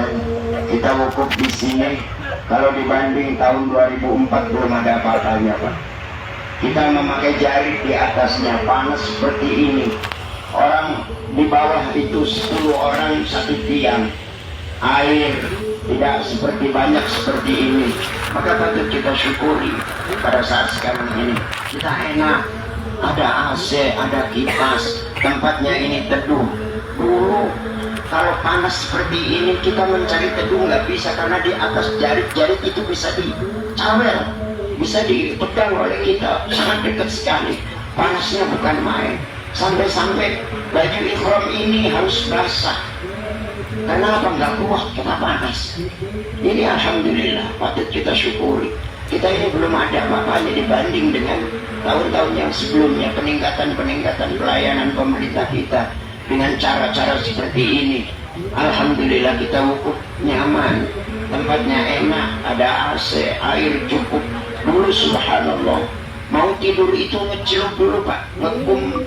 sekalian, kita wukuf di sini. Kalau dibanding tahun 2004 belum ada apa-apanya, Pak. Kita memakai jarik di atasnya, panas seperti ini. Orang di bawah itu 10 orang satu tiang. Air tidak seperti banyak seperti ini. Maka patut kita syukuri pada saat sekarang ini. Kita enak, ada AC, ada kipas, tempatnya ini teduh. Dulu kalau panas seperti ini kita mencari teduh nggak bisa, karena di atas jarik-jarik itu bisa dicawel, bisa dipegang oleh kita, sangat dekat sekali. Panasnya bukan main, sampai-sampai baju ihram ini harus basah. Kenapa nggak kuat, kita panas. Ini alhamdulillah, patut kita syukuri. Kita ini belum ada apa-apanya dibanding dengan tahun-tahun yang sebelumnya. Peningkatan pelayanan pemerintah kita dengan cara-cara seperti ini, alhamdulillah kita wukuf nyaman, tempatnya enak, ada AC, air cukup. Dulu subhanallah, mau tidur itu ngecelup dulu, Pak, ngekum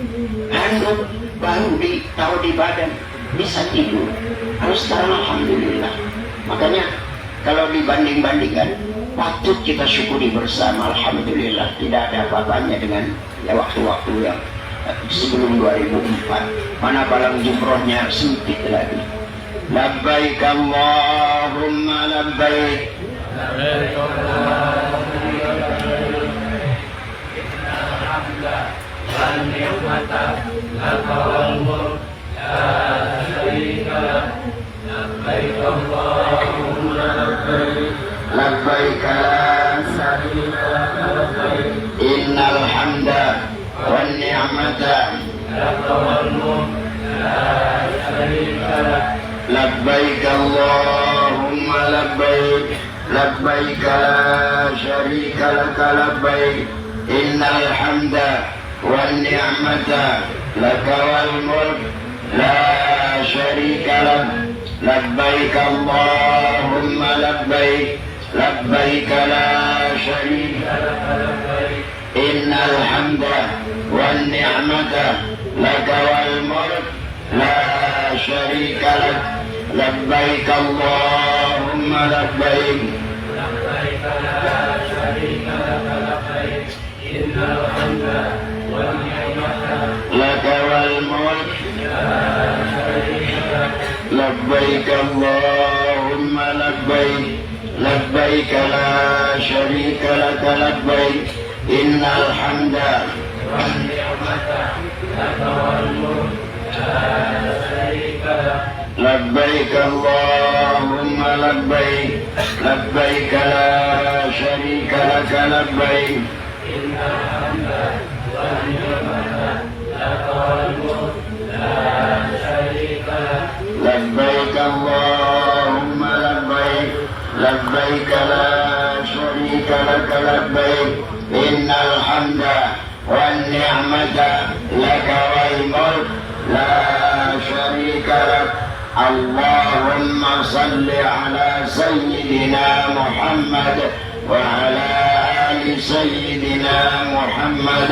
handuk baru ditaruh di badan, bisa tidur. Harus sekarang alhamdulillah. Makanya kalau dibanding-bandingkan, patut kita syukuri bersama, alhamdulillah. Tidak ada apa-apanya dengan waktu-waktu yang sebelum 2004. Mana balang jumrohnya sempit lagi. Labbaik Allahumma labbaik. Labbaik Allahumma labbaik. Innal hamda wan ni'mata laka wal mulk la syarika lak. Labbaik Allahumma labbaik. Labbaik la syarika lak labbaik. Innal hamda wan ni'mata laka wal mulk la syarika lak. Labbaik Allahumma labbaik. Labbaik la syarika lak labbaik. Innal hamda wan ni'mata laka wal mulk la syarika lak. Labbaik Allahumma labbaik. Labbaik la syarika lak labbaik. Innal hamda wan ni'mata laka wal mulk la syarika lak. Labbaik Allahumma labbaik. Labbaik la syarika lak labbaik. Innal hamda wan ni'mata laka wal mulk la syarika lak. Labbaik Allahumma labbaik. Labbaik la syarika lak labbaik. Innal hamda wan ni'mata laka wal mulk la syarika lak. Labbaik Allahumma labbaik. Labbaik la syarika lak labbaik. Innal hamda wan ni'mata laka wal mulk la syarika lak. Labbaik Allahumma labbaik. Labbaik la syarika lak labbaik. Innal hamda wan ni'mata laka wal mulk la syarika lak. Allahumma salli ala sayyidina Muhammad wa ala ali sayyidina Muhammad.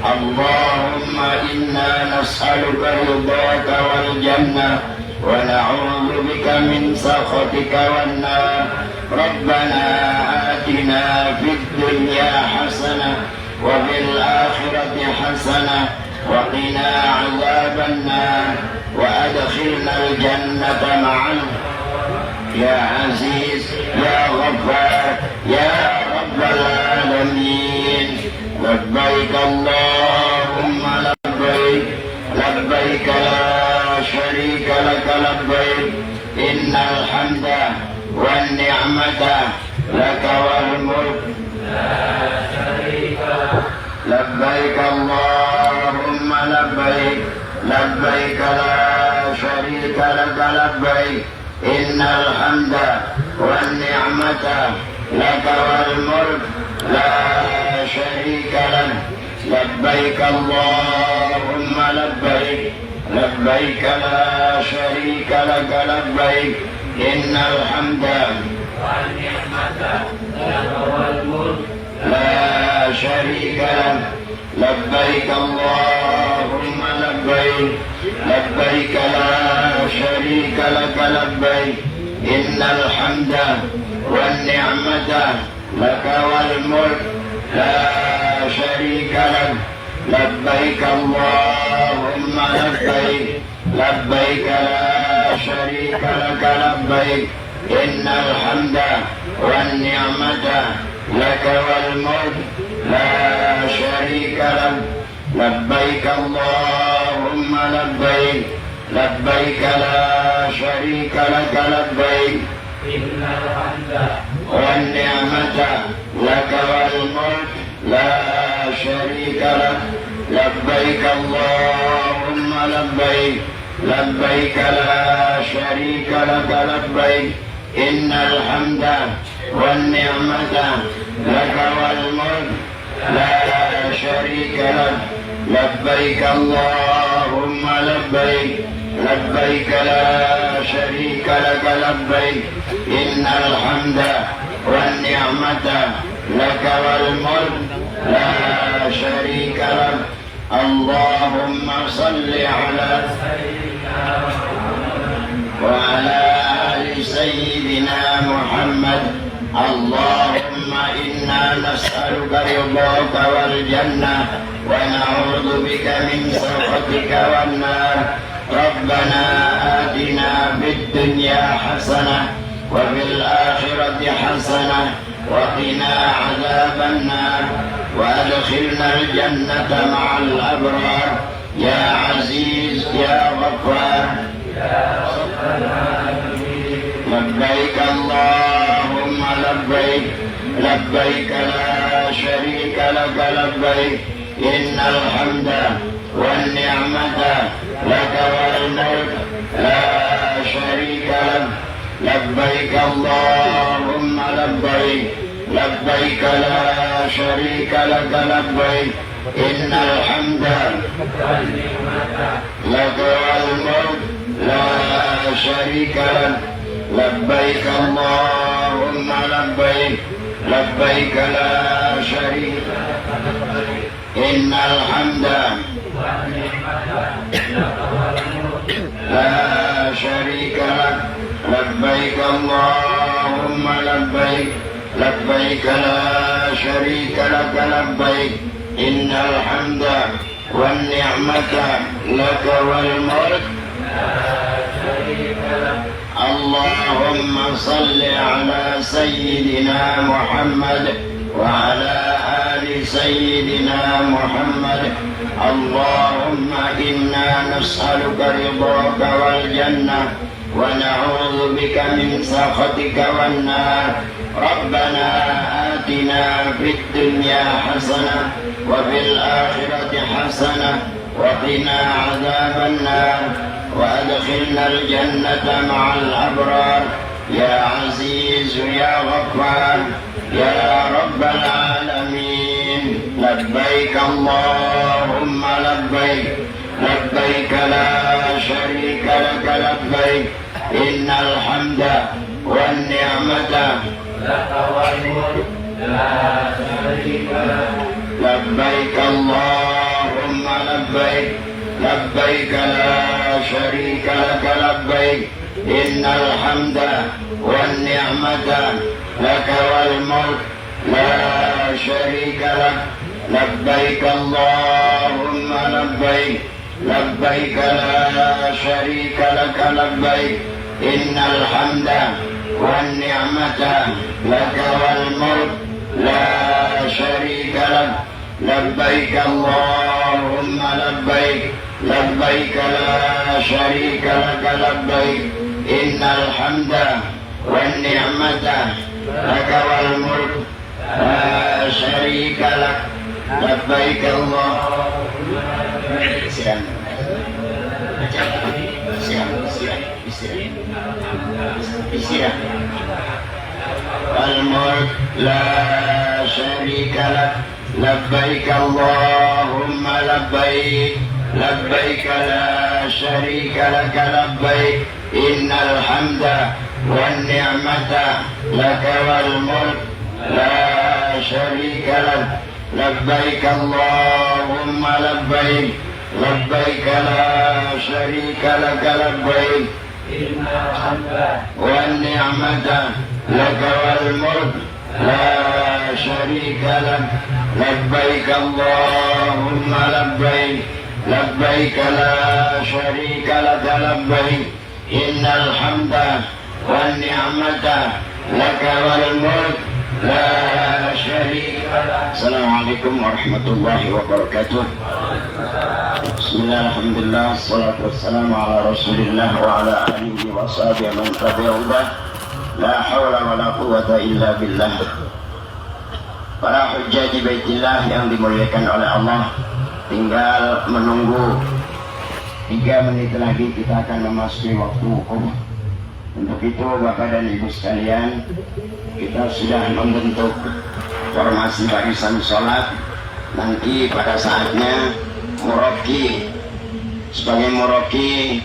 Allahumma inna nas'aluka ridhaka wal jannah wa na'udzu bika min sakhatika wan nar. Rabbana atina fid dunya hasanah wa fil akhirati hasanah wa qina 'adzaban nar wa adkhilnal jannata ma'al ya aziz ya ghaffar ya rabbal alamin. Labbaik Allahumma labbaik. Labbaik la syarika lak labbaik. Innal hamda wan ni'mata laka wal mulk la syarika lak. Labbaik Allahumma labbaik. Labbaik la syarika lak labbaik. Innal hamda wan ni'mata laka wal mulk la syarika lak. Labbaik Allahumma labbaik. Labbaik la syarika lak labbaik. Innal hamda wan ni'mata laka wal mulk la syarika lak. Labbaik Allahumma labbaik. Labbaik la syarika lak labbaik. innal hamda wan ni'mata laka wal mulk la syarika lak labbaik Allahumma labbaik labbaik la syarika lak labbaik innal hamda wan ni'mata laka wal mulk la syarika lak labbaik Allahumma labbaik labbaik la syarika lak labbaik innal hamda wan ni'mata laka wal mulk la syarika lak labbaik Allahumma labbaik labbaik la syarika lak labbaik innal hamda wan ni'mata laka wal mulk la syarika lak labbaik Allahumma labbaik labbaik la syarika lak labbaik innal hamda wan ni'mata laka wal mulk la syarika lak Allahumma salli ala wa ala ali sayyidina Muhammad Allahumma inna nas'aluka ridhaka wal jannah wa na'udzu bika min sakhatika wan nar Rabbana atina fid dunya hasanah wa fil akhirati hasanah wa qina adzaban nar wa adkhilna al jannata ma'al abrar ya aziz ya ghaffar labbaik Allahumma labbaik labbaik la syarika lak labbaik innal hamda wan ni'mata laka wal mulk la syarika lak labbaik Allahumma labbaik labbaik la syarika lak labbaik innal hamda laka wal mulk la syarika lak labbaik Allahumma labbaik labbaik la syarika innal hamda la syarika lak labbaik Allahumma labbaik labbaik la syarika lak labbaik innal hamda wan ni'mata laka wal mulk Allahumma salli ala sayyidina Muhammad wa ala ali sayyidina Muhammad Allahumma inna nas'aluka ridhaka wal jannah wa na'udzu bika min sakhatika wan nar Rabbana atina fid dunya hasanah wa fil akhirati hasanah wa qina adzaban nar وأدخلنا الجنة مع الأبرار يا عزيز يا غفار يا رب العالمين لبيك اللهم لبيك لبيك لا شريك لك لبيك إن الحمد والنعمة لك والملك لا شريك لك لبيك اللهم لبيك لبيك لا شريك لك لبيك إن الحمد والنعمة لك والملك لا شريك لك لبيك اللهم لبيك لبيك لا شريك لك لبيك إن الحمد والنعمة لك والملك لا شريك لك لبيك اللهم لبيك لبيك لا شريك لك لبيك إن الحمد والنعمة لك والملك لا شريك لك لبيك اللهم والملك لا شريك لك لبيك اللهم لبيك لبيك لا شريك لك لبيك إن الحمد والنعمة لك والملك لا شريك لك لبيك اللهم لبيك لبيك لا شريك لك لبيك إن الحمد والنعمة لك والملك لا شريك لك لبيك اللهم لبيك لبيك لا شريك لك لبيك إن الحمد والنعمة لك والملك لا شريك لك. Assalamualaikum warahmatullahi wabarakatuh. Bismillah, alhamdulillah, salatu wassalamu ala rasulillah wa ala alihi wa sahbihi man tabi'udah. La hawla wa la quwwata illa billah. Para hujjaji baitillah yang dimuliakan oleh Allah, tinggal menunggu 3 menit lagi kita akan memasuki waktu wukuf. Untuk itu Bapak dan Ibu sekalian, kita sudah membentuk formasi barisan sholat. Nanti pada saatnya muraki, sebagai muraki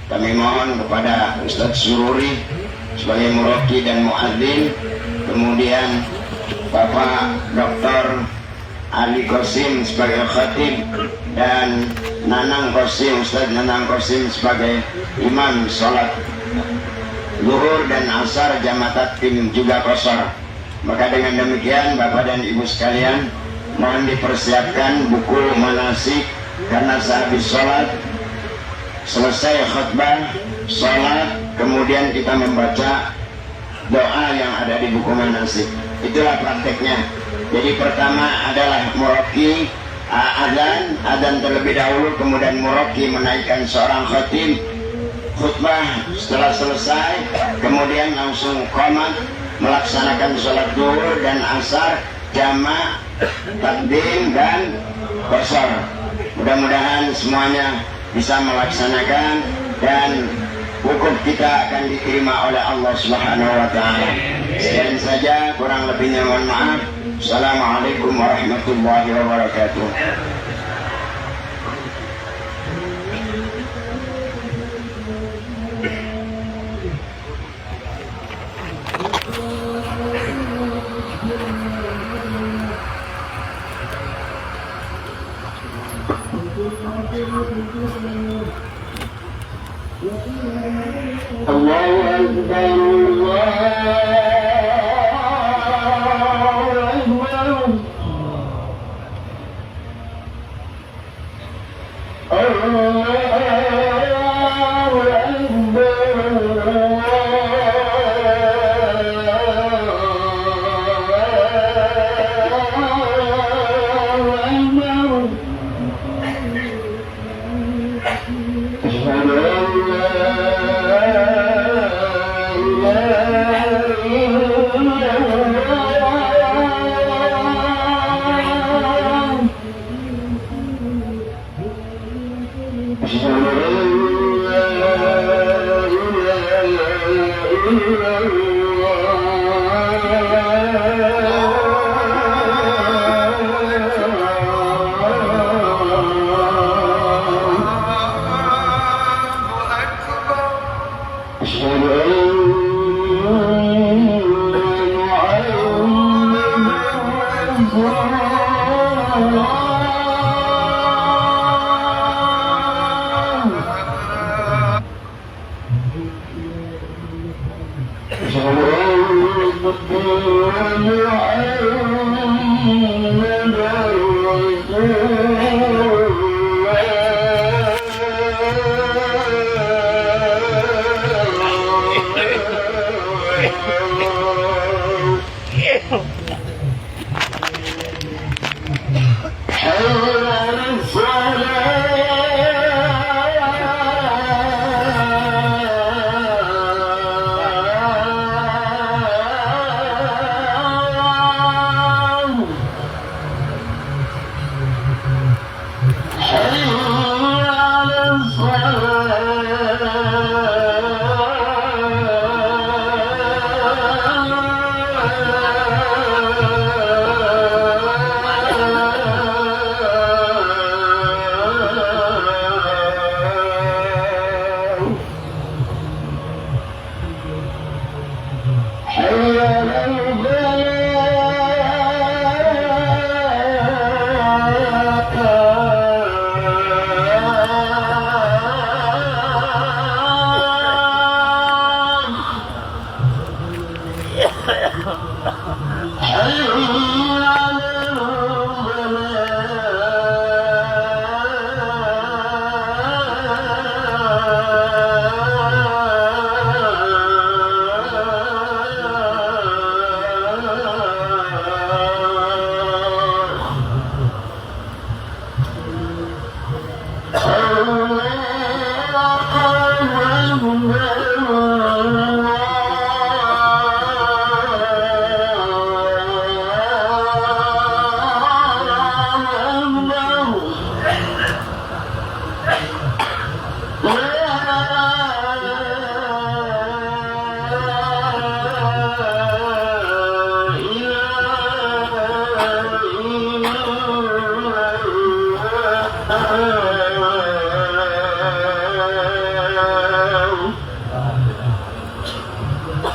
kami mohon kepada Ustadz Sururi sebagai muraki dan muadzin, kemudian Bapak Dr. Ali Qasim sebagai khatib dan Nanang Qasim, Ustadz Nanang Qasim sebagai imam sholat Zuhur dan Asar jamaah tim juga kosor. Maka dengan demikian Bapak dan Ibu sekalian, mohon dipersiapkan buku manasik, karena sehabis sholat selesai khutbah sholat kemudian kita membaca doa yang ada di buku manasik. Itulah prakteknya. Jadi pertama adalah muraki, adzan terlebih dahulu, kemudian muraki menaikkan seorang khatib, khutbah setelah selesai, kemudian langsung qomat melaksanakan sholat zuhur dan asar jama' takdim dan qasar. Mudah-mudahan semuanya bisa melaksanakan dan wukuf kita akan diterima oleh Allah Subhanahu wa taala. Sekian saja, kurang lebihnya mohon maaf. Assalamualaikum warahmatullahi wabarakatuh. Allahu Akbar,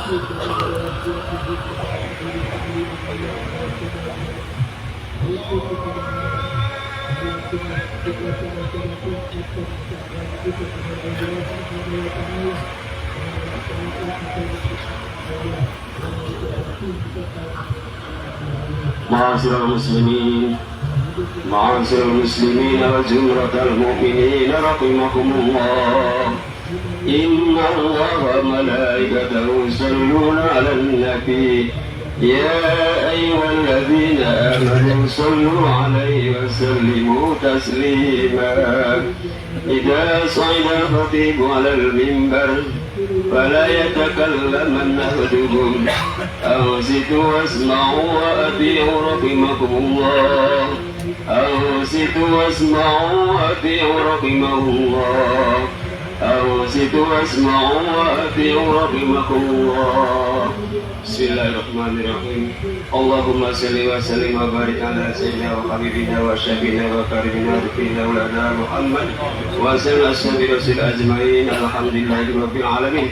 معاشر المسلمين وجملة المؤمنين رحمكم الله، إن الله وملائكته يصلون على النبي يا أيها الذين آمنوا صلوا عليه وسلموا تسليما. إذا صعد الخطيب على المنبر فلا يتكلمن أحدكم، أنصتوا واسمعوا وأطيعوا رحمكم الله، أنصتوا واسمعوا وأطيعوا رحمه الله، أنصتوا واسمعوا وأطيعوا رحمكم الله. بسم الله الرحمن الرحيم. اللهم صل وسلم وبارك على سيدنا وحبيبنا وشفينا وكريمنا ربنا مولانا محمد وسلم أصحاب رسول أجمعين. الحمد لله رب العالمين.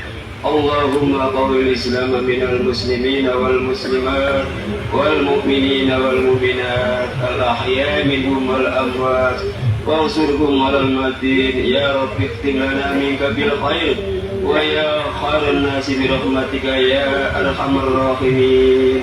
اللهم قوي الإسلام من المسلمين والمسلمات والمؤمنين والمؤمنات الأحياء منهم والأموات، وانصرهم على المدين. يا رب اختم لنا منك بالخير ويا خير الناس برحمتك يا أرحم الراحمين.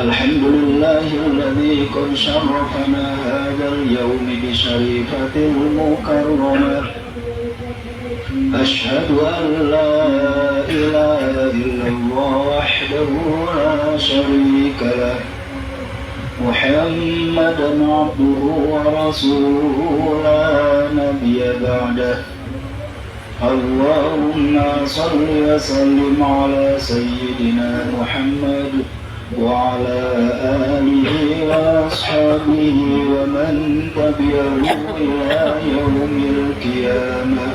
الحمد لله الذي قد شرفنا هذا اليوم بشريفة المكرمة. أشهد أن لا إله إلا الله وحده لا شريك له، محمدا عبده ورسوله لا نبي بعده. اللهم صل وسلم على سيدنا محمد وعلى آله وأصحابه ومن تبعه إلى يوم القيامة.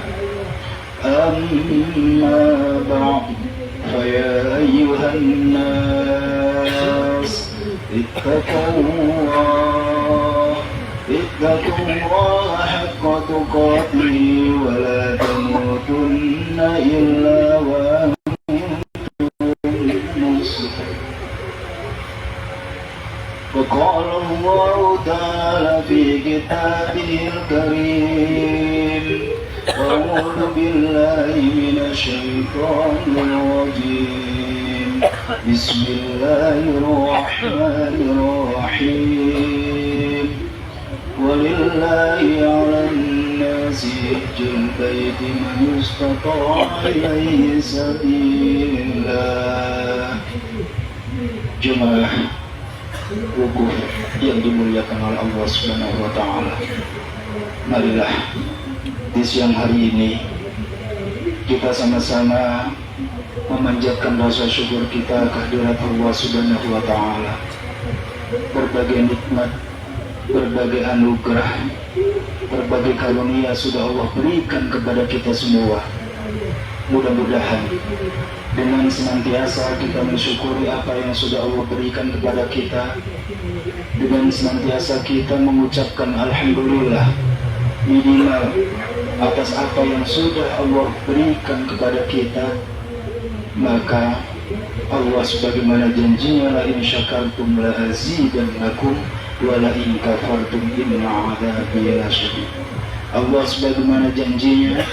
أما بعد، فيا أيها الناس اتقوا الله حق تقاته ولا تموتن إلا وأنتم مسلمون. وقال الله تعالى في كتابه الكريم: أعوذ بالله من الشيطان الرجيم، بسم الله الرحمن الرحيم. ولله على الناس حج البيت من استطاع إليه سبيلا. Jemaah wukuf yang dimuliakan oleh Allah Subhanahu wa Ta'ala, marilah di siang hari ini kita sama-sama memanjatkan rasa syukur kita kehadirat Allah Subhanahu wa Ta'ala. Berbagai nikmat, berbagai anugerah, berbagai karunia sudah Allah berikan kepada kita semua. Mudah-mudahan dengan senantiasa kita mensyukuri apa yang sudah Allah berikan kepada kita, dengan senantiasa kita mengucapkan Alhamdulillah minimal atas apa yang sudah Allah berikan kepada kita, maka Allah sebagaimana janjinya, la in syakartum la azidannakum wa la in kafartum inna adzabi lasyadid. Allah sebagaimana janjinya,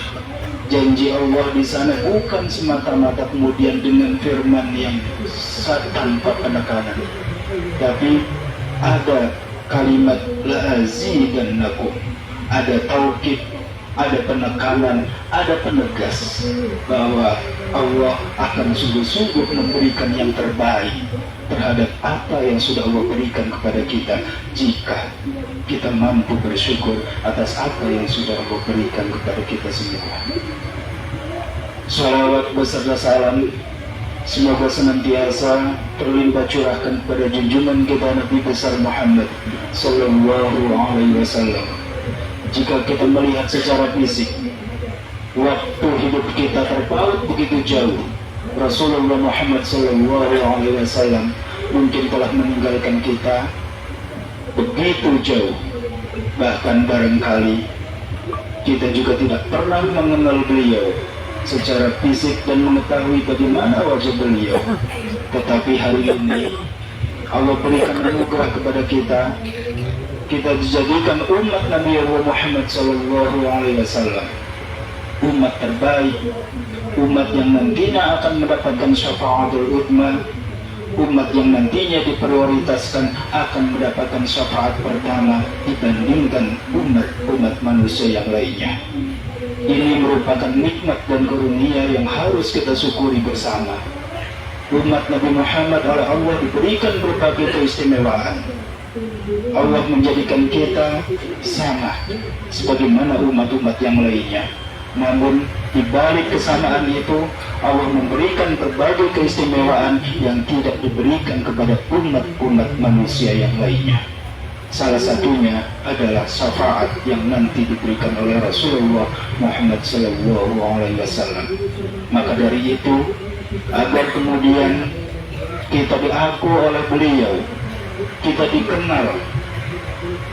janji Allah di sana bukan semata-mata kemudian dengan firman yang tanpa penekanan, tapi ada kalimat la azidannakum, ada taukid, ada penekanan, ada penegas bahwa Allah akan sungguh-sungguh memberikan yang terbaik terhadap apa yang sudah Allah berikan kepada kita jika kita mampu bersyukur atas apa yang sudah Allah berikan kepada kita semua. Salawat beserta salam semoga senantiasa terlimpah curahkan kepada junjungan kita Nabi besar Muhammad Sallallahu Alaihi Wasallam. Jika kita melihat secara fisik, waktu hidup kita terpaut begitu jauh, Rasulullah Muhammad Sallallahu Alaihi Wasallam mungkin telah meninggalkan kita begitu jauh. Bahkan barangkali kita juga tidak pernah mengenal beliau secara fisik dan mengetahui bagaimana wajah beliau. Tetapi hari ini Allah berikan anugerah kepada kita. Kita dijadikan umat Nabi Muhammad Sallallahu Alaihi Wasallam, umat terbaik, umat yang nantinya akan mendapatkan syafaatul ummah, umat yang nantinya diprioritaskan akan mendapatkan syafaat pertama dibandingkan umat manusia yang lainnya. Ini merupakan nikmat dan karunia yang harus kita syukuri bersama. Umat Nabi Muhammad oleh Allah diberikan berbagai keistimewaan. Allah menjadikan kita sama sebagaimana umat-umat yang lainnya. Namun di balik kesamaan itu Allah memberikan berbagai keistimewaan yang tidak diberikan kepada umat-umat manusia yang lainnya. Salah satunya adalah syafaat yang nanti diberikan oleh Rasulullah Muhammad Sallallahu Alaihi Wasallam. Maka dari itu, agar kemudian kita diaku oleh beliau, kita dikenal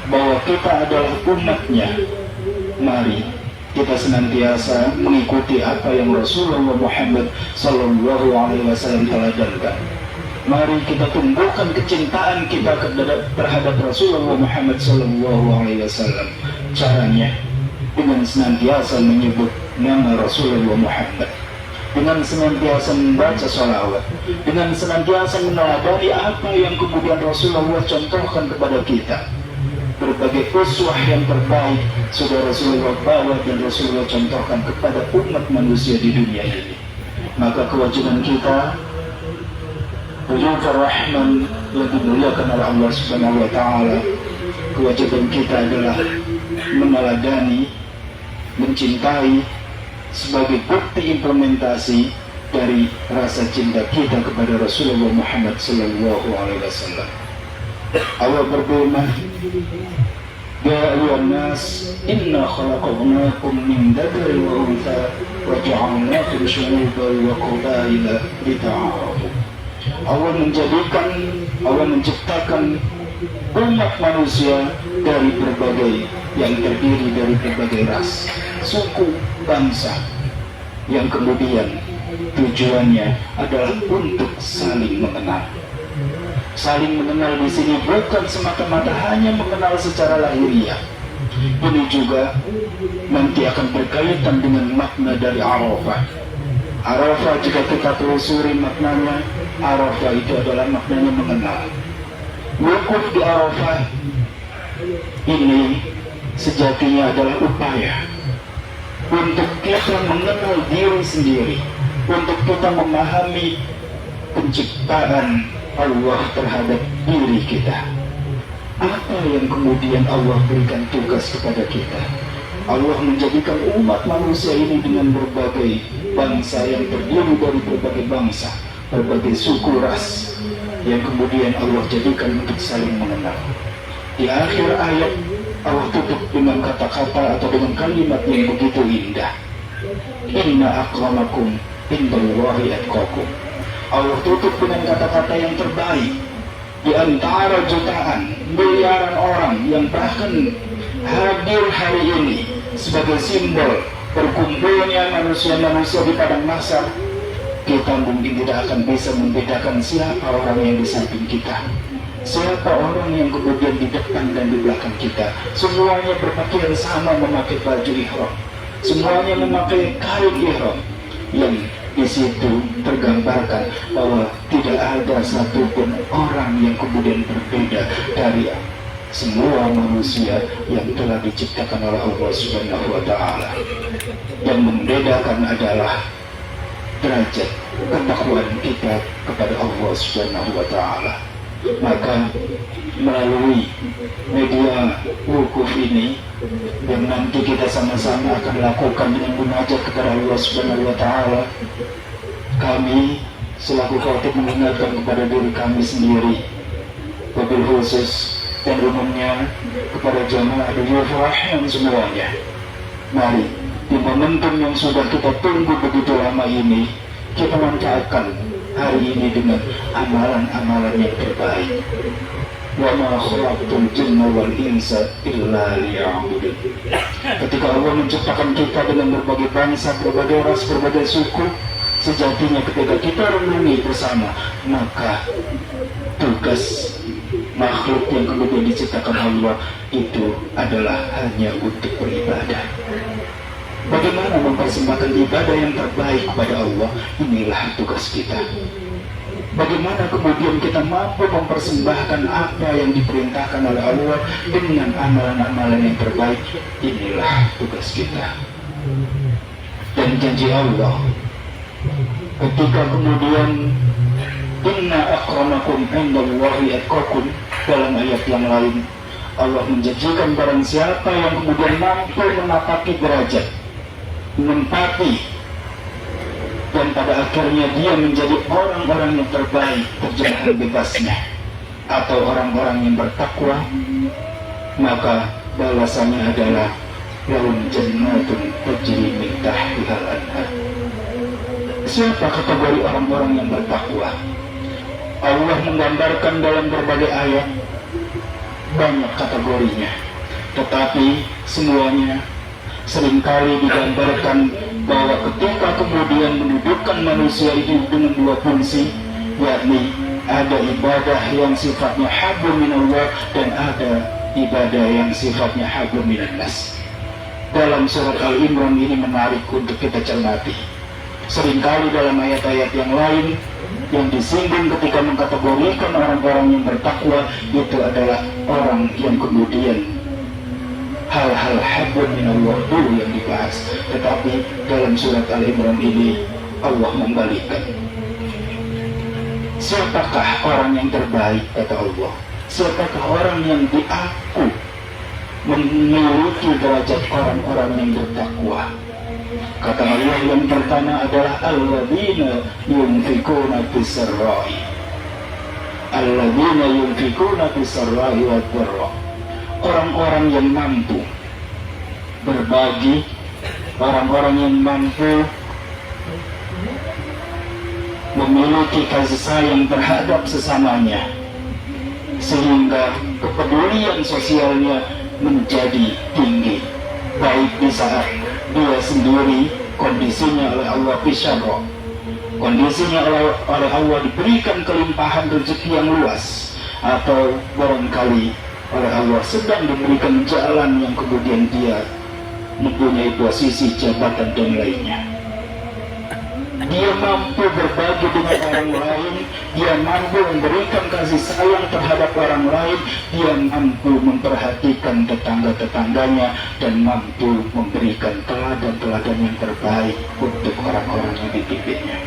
bahwa kita adalah umatnya, mari kita senantiasa mengikuti apa yang Rasulullah Muhammad Sallallahu Alaihi Wasallam teladankan. Mari kita tumbuhkan kecintaan kita terhadap Rasulullah Muhammad Sallallahu Alaihi Wasallam. Caranya dengan senantiasa menyebut nama Rasulullah Muhammad, dengan senantiasa membaca sholawat, dengan senantiasa meneladani apa yang kemudian Rasulullah contohkan kepada kita. Berbagai uswah yang terbaik sudah Rasulullah bawa dan Rasulullah contohkan kepada umat manusia di dunia ini. Maka kewajiban kita, Bujur Rahman yang dimuliakan oleh Allah Subhanahu wa Ta'ala, kewajiban kita adalah meneladani, mencintai sebagai bukti implementasi dari rasa cinta kita kepada Rasulullah Muhammad Sallallahu Alaihi Wasallam. Allah berfirman, Ya ayuhan nas, inna khalaqnakum min dzakarin wa untha wa ja'alnakum syu'uban wa qabaila lita'arafu. Allah menciptakan umat manusia dari terdiri dari berbagai ras, suku, bangsa, yang kemudian tujuannya adalah untuk saling mengenal. Saling mengenal di sini bukan semata-mata hanya mengenal secara lahiriah. Ini juga nanti akan berkaitan dengan makna dari Arafah. Arafah jika kita telusuri maknanya, Arafah itu adalah maknanya mengenal. Wukuf di Arafah ini sejatinya adalah upaya untuk kita mengenal diri sendiri, untuk kita memahami penciptaan Allah terhadap diri kita. Apa yang kemudian Allah berikan tugas kepada kita? Allah menjadikan umat manusia ini dengan berbagai bangsa yang terdiri dari berbagai bangsa, berbagai suku ras, yang kemudian Allah jadikan untuk saling mengenal. Di akhir ayat Allah tutup dengan kata-kata atau dengan kalimat yang begitu indah. Inna akramakum indallahi atqakum. Allah tutup dengan kata-kata yang terbaik. Di antara jutaan, miliaran orang yang bahkan hadir hari ini sebagai simbol berkumpulnya manusia-manusia di padang mahsyar, kita mungkin tidak akan bisa membedakan siapa orang yang di samping kita, siapa orang yang kemudian di depan dan di belakang kita. Semuanya berpakaian sama, memakai baju ihram, semuanya memakai kain ihram, yang di situ tergambarkan bahwa tidak ada satupun orang yang kemudian berbeda dari semua manusia yang telah diciptakan oleh Allah Subhanahu wa Ta'ala. Yang membedakan adalah derajat ketakwaan kita kepada Allah Subhanahu wa Ta'ala. Maka melalui media wukuf ini yang nanti kita sama-sama akan lakukan dengan munajat kepada Allah Subhanahu wa Ta'ala, kami selaku khatib mengingatkan kepada diri kami sendiri, wabil khusus dan umumnya kepada jamaah Al-Yufrah yang semuanya. Mari di momentum yang sudah kita tunggu begitu lama ini, kita manfaatkan hari ini dengan amalan-amalan yang terbaik. Wa ma khalaqtul jinna wal insa illa liya'budun. Ketika Allah menciptakan kita dengan berbagai bangsa, berbagai ras, berbagai suku, sejatinya ketika kita renungi bersama, maka tugas makhluk yang kemudian diciptakan Allah itu adalah hanya untuk beribadah. Bagaimana mempersembahkan ibadah yang terbaik kepada Allah, inilah tugas kita. Bagaimana kemudian kita mampu mempersembahkan apa yang diperintahkan oleh Allah dengan amalan-amalan yang terbaik, inilah tugas kita. Dan janji Allah ketika kemudian inna akramakum indallahi atqakum, dalam ayat yang lain Allah menjanjikan barang siapa yang kemudian mampu menapaki derajat, menempati, dan pada akhirnya dia menjadi orang-orang yang terbaik, terjemahan bebasnya, atau orang-orang yang bertakwa, maka balasannya adalah lahum jannatun tajri min tahtihal anhar. Siapa kategori orang-orang yang bertakwa? Allah menggambarkan dalam berbagai ayat banyak kategorinya, tetapi semuanya seringkali digambarkan bahwa ketika kemudian mendudukkan manusia itu dengan dua fungsi, yakni ada ibadah yang sifatnya hablum minallah dan ada ibadah yang sifatnya hablum minannas. Dalam surat Al-Imran ini menarik untuk kita cermati. Seringkali dalam ayat-ayat yang lain yang disinggung ketika mengkategorikan orang-orang yang bertakwa itu adalah orang yang kemudian hal-hal hablum minallah dulu yang dibahas, tetapi dalam surat Al-Imran ini Allah membalikkan. Siapakah orang yang terbaik, kata Allah? Siapakah orang yang diaku memiliki derajat orang-orang yang bertakwa? Kata Allah, yang pertama adalah alladzina yunfikuna fis-sarra'i. Alladzina yunfikuna fis-sarra'i wad-dharra. Orang-orang yang mampu berbagi, orang-orang yang mampu memiliki kasih sayang terhadap sesamanya, sehingga kepedulian sosialnya menjadi tinggi, baik di saat dia sendiri kondisinya oleh Allah bisyarra, kondisinya oleh Allah diberikan kelimpahan rezeki yang luas, atau barangkali oleh Allah sedang diberikan jalan yang kemudian dia mempunyai posisi jabatan dan lainnya. Dia mampu berbagi dengan orang lain, dia mampu memberikan kasih sayang terhadap orang lain, dia mampu memperhatikan tetangga-tetangganya, dan mampu memberikan teladan-teladan yang terbaik untuk orang-orang yang dipimpinnya.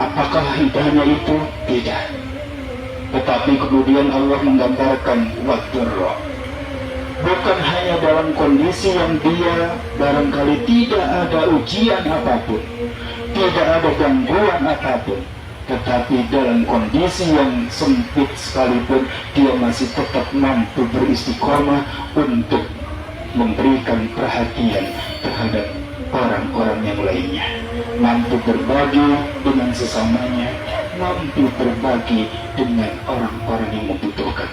Apakah hidayahnya itu? Tidak. Tetapi kemudian Allah menggambarkan wadurra, bukan hanya dalam kondisi yang dia barangkali tidak ada ujian apapun, tidak ada gangguan apapun, tetapi dalam kondisi yang sempit sekalipun dia masih tetap mampu beristiqomah untuk memberikan perhatian terhadap orang-orang yang lainnya, mampu berbagi dengan sesamanya, mampu berbagi dengan orang-orang yang membutuhkan.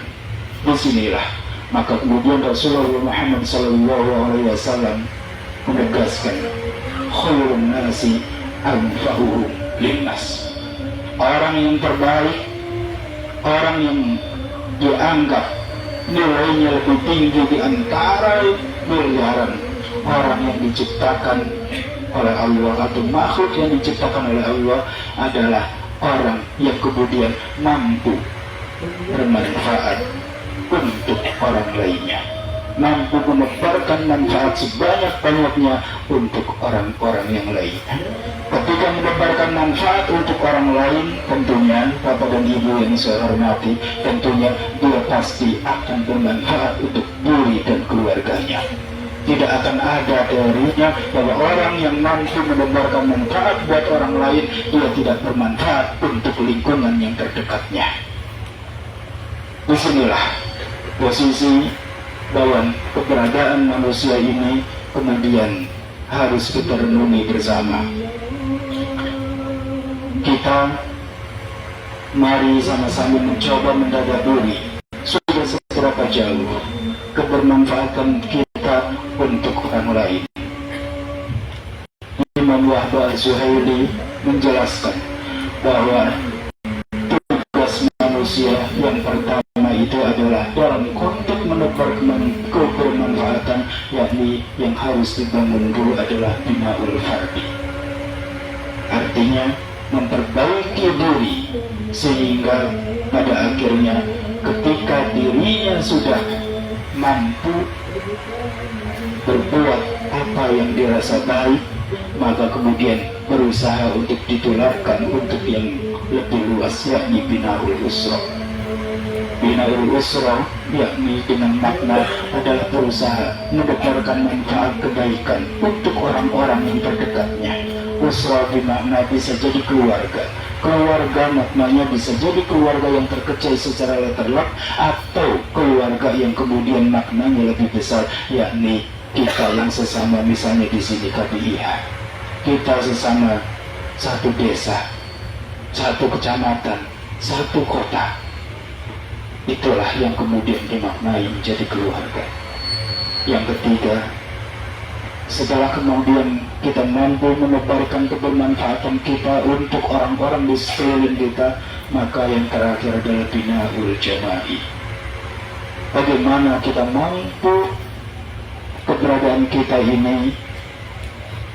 Disinilah maka kemudian Rasulullah Muhammad SAW menegaskan khairun nasi anfa'uhum linnas. Orang yang terbaik, orang yang dianggap nilainya lebih tinggi di antara miliaran orang yang diciptakan oleh Allah atau makhluk yang diciptakan oleh Allah adalah orang yang kemudian mampu bermanfaat untuk orang lainnya, mampu menebarkan manfaat sebanyak-banyaknya untuk orang-orang yang lain. Ketika menebarkan manfaat untuk orang lain, tentunya Bapak dan Ibu yang saya hormati, tentunya dia pasti akan bermanfaat untuk diri dan keluarganya. Tidak akan ada teorinya bahwa orang yang mampu menebarkan manfaat buat orang lain, dia tidak bermanfaat untuk lingkungan yang terdekatnya. Disinilah posisi bahwa keberadaan manusia ini kemudian harus kita renungi bersama. Kita mari sama-sama mencoba mendadaburi sudah seberapa jauh kebermanfaatan kita untuk orang lain. Imam Wahbah Zuhaili menjelaskan bahwa tugas manusia yang pertama itu adalah dalam konteks menebarkan kebermanfaatan, yakni yang harus dibangun dulu adalah binaul fardi, artinya memperbaiki diri, sehingga pada akhirnya ketika dirinya sudah mampu berbuat apa yang dirasa baik, maka kemudian berusaha untuk ditularkan untuk yang lebih luas, yakni binaul usra. Binaul usra yakni dengan makna adalah berusaha menebarkan manfaat kebaikan untuk orang-orang yang terdekatnya. Usra bermakna bisa jadi keluarga. Keluarga maknanya bisa jadi keluarga yang terkecil secara letterlock, atau keluarga yang kemudian maknanya lebih besar, yakni kita yang sesama, misalnya di sini KBIH, kita sesama satu desa, satu kecamatan, satu kota. Itulah yang kemudian dimaknai menjadi keluarga. Yang ketiga, setelah kemudian kita mampu menebarkan kebermanfaatan kita untuk orang-orang di sekeliling kita, maka yang terakhir adalah binaul jama'i. Bagaimana kita mampu keberadaan kita ini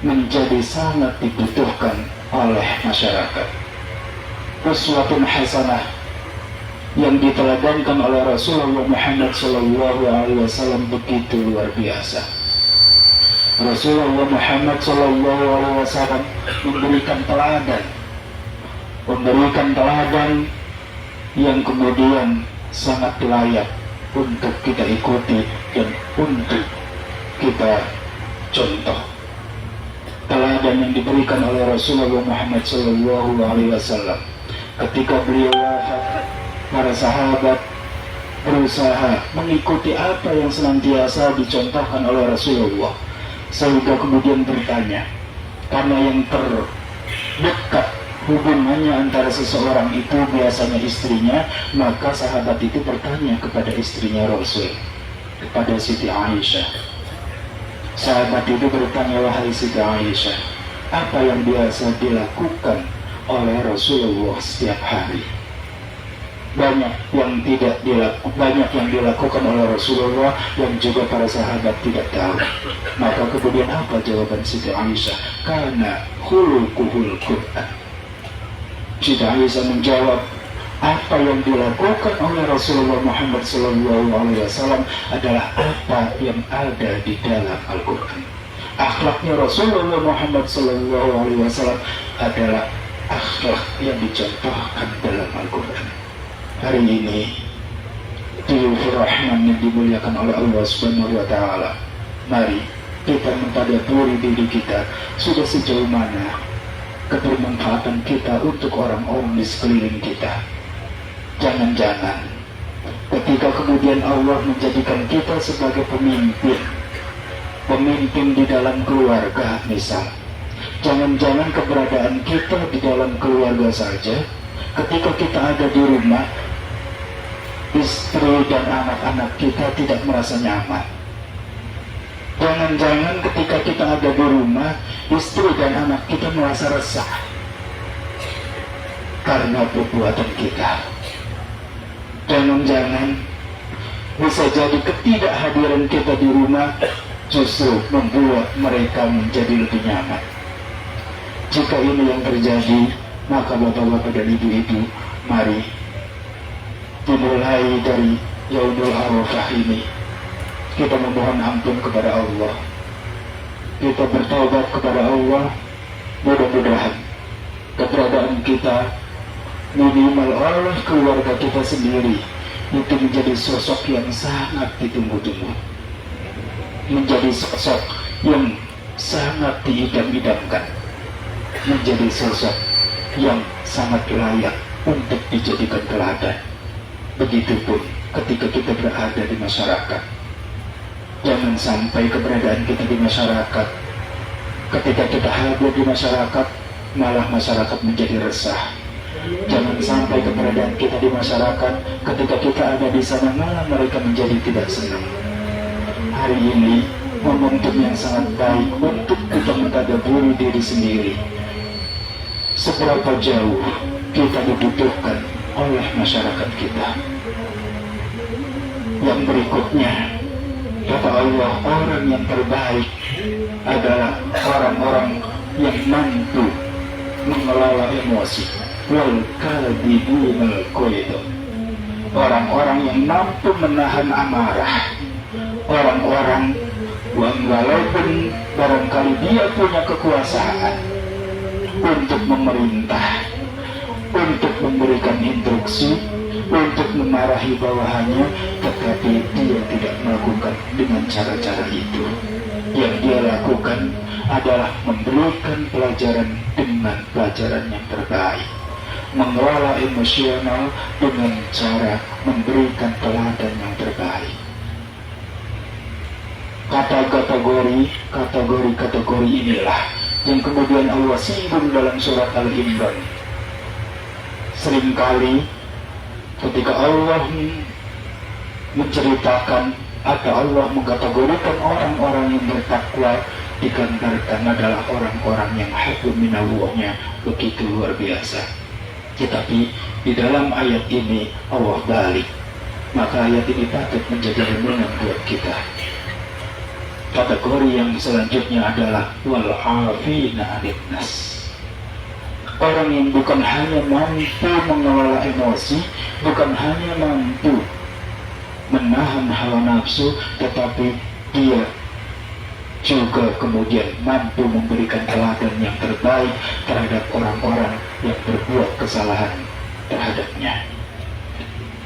menjadi sangat dibutuhkan oleh masyarakat. Uswatun hasanah yang diteladankan oleh Rasulullah Muhammad SAW begitu luar biasa. Rasulullah Muhammad SAW memberikan teladan yang kemudian sangat layak untuk kita ikuti dan untuk kita contoh. Teladan yang diberikan oleh Rasulullah Muhammad SAW ketika beliau wafat, para sahabat berusaha mengikuti apa yang senantiasa dicontohkan oleh Rasulullah, sehingga kemudian bertanya, karena yang terdekat hubungannya antara seseorang itu biasanya istrinya, maka sahabat itu bertanya kepada istrinya Rasul, kepada Siti Aisyah. Sahabat itu bertanya, wahai Siti Aisyah, apa yang biasa dilakukan oleh Rasulullah setiap hari? Banyak yang dilakukan oleh Rasulullah yang juga para sahabat tidak tahu. Maka kemudian apa jawaban Siti Aisyah? Karena khuluquhul Quran. Siti Aisyah menjawab, apa yang dilakukan oleh Rasulullah Muhammad SAW adalah apa yang ada di dalam Al-Quran. Akhlaknya Rasulullah Muhammad SAW adalah akhlak yang dicontohkan dalam Al-Quran. Hari ini Diyufur Rahman yang dimuliakan oleh Allah Subhanahu wa Ta'ala, mari kita mentadaburi diri kita, sudah sejauh mana kebermanfaatan kita untuk orang-orang di sekeliling kita. Jangan-jangan ketika kemudian Allah menjadikan kita sebagai pemimpin di dalam keluarga misal, jangan-jangan keberadaan kita di dalam keluarga saja, ketika kita ada di rumah, istri dan anak-anak kita tidak merasa nyaman. Jangan-jangan ketika kita ada di rumah, istri dan anak kita merasa resah karena perbuatan kita. Jangan-jangan bisa jadi ketidakhadiran kita di rumah justru membuat mereka menjadi lebih nyaman. Jika ini yang terjadi, maka bapak-bapak dan ibu-ibu, mari dimulai dari Yaumul Arafah ini, kita memohon ampun kepada Allah, kita bertobat kepada Allah. Mudah-mudahan keberadaan kita minimal oleh keluarga kita sendiri itu menjadi sosok yang sangat ditunggu-tunggu, menjadi sosok yang sangat diidam-idamkan, menjadi sosok yang sangat layak untuk dijadikan teladan. Begitupun ketika kita berada di masyarakat, jangan sampai keberadaan kita di masyarakat, ketika kita hadir di masyarakat, malah masyarakat menjadi resah. Jangan sampai keberadaan kita di masyarakat, ketika kita ada di sana, malah mereka menjadi tidak senang. Hari ini momentum yang sangat baik untuk kita mentadabburi diri sendiri. Seberapa jauh kita dibutuhkan oleh masyarakat kita. Yang berikutnya, kata Allah, orang yang terbaik adalah orang-orang yang mampu mengelola emosi. Wal kadhibunal qaid. Orang-orang yang mampu menahan amarah. Orang-orang walaupun barangkali dia punya kekuasaan untuk memerintah, untuk memberikan instruksi, untuk memarahi bawahannya, tetapi dia tidak melakukan dengan cara-cara itu. Yang dia lakukan adalah memberikan pelajaran dengan pelajaran yang terbaik, mengelola emosional dengan cara memberikan teladan yang terbaik. Kategori inilah yang kemudian Allah singgung dalam surat Al-Imran. Seringkali ketika Allah menceritakan atau Allah mengkategorikan orang-orang yang bertakwa, digambarkan adalah orang-orang yang hablum minallahnya begitu luar biasa. Tetapi di dalam ayat ini Allah balik, maka ayat ini patut menjadi renungan buat kita. Kategori yang selanjutnya adalah wal-afina 'anil nas. Orang yang bukan hanya mampu mengelola emosi, bukan hanya mampu menahan hawa nafsu, tetapi dia juga kemudian mampu memberikan teladan yang terbaik terhadap orang-orang yang berbuat kesalahan terhadapnya.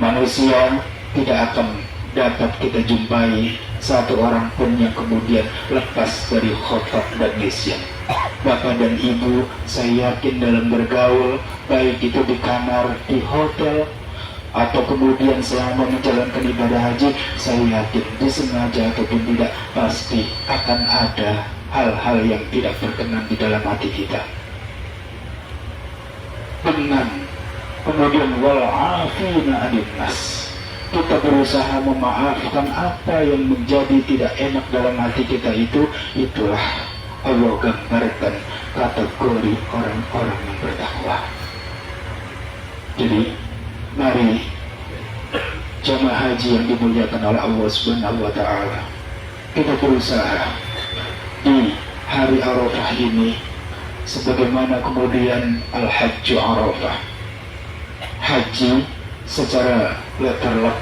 Manusia tidak akan dapat kita jumpai satu orang pun yang kemudian lepas dari khotok dan nisyan. Bapak dan ibu, saya yakin dalam bergaul, baik itu di kamar, di hotel, atau kemudian selama menjalankan ibadah haji, saya yakin disengaja ataupun tidak, pasti akan ada hal-hal yang tidak berkenan di dalam hati kita. Dengan kemudian wal-afina 'anil nas, kita berusaha memaafkan apa yang menjadi tidak enak dalam hati kita itu. Itulah Allah gambarkan kategori orang-orang yang bertakwa. Jadi mari jamaah haji yang dimuliakan oleh Allah Subhanahu wa Ta'ala, kita berusaha di hari Arafah ini, sebagaimana kemudian Al-Hajju Arafah, haji secara letterlock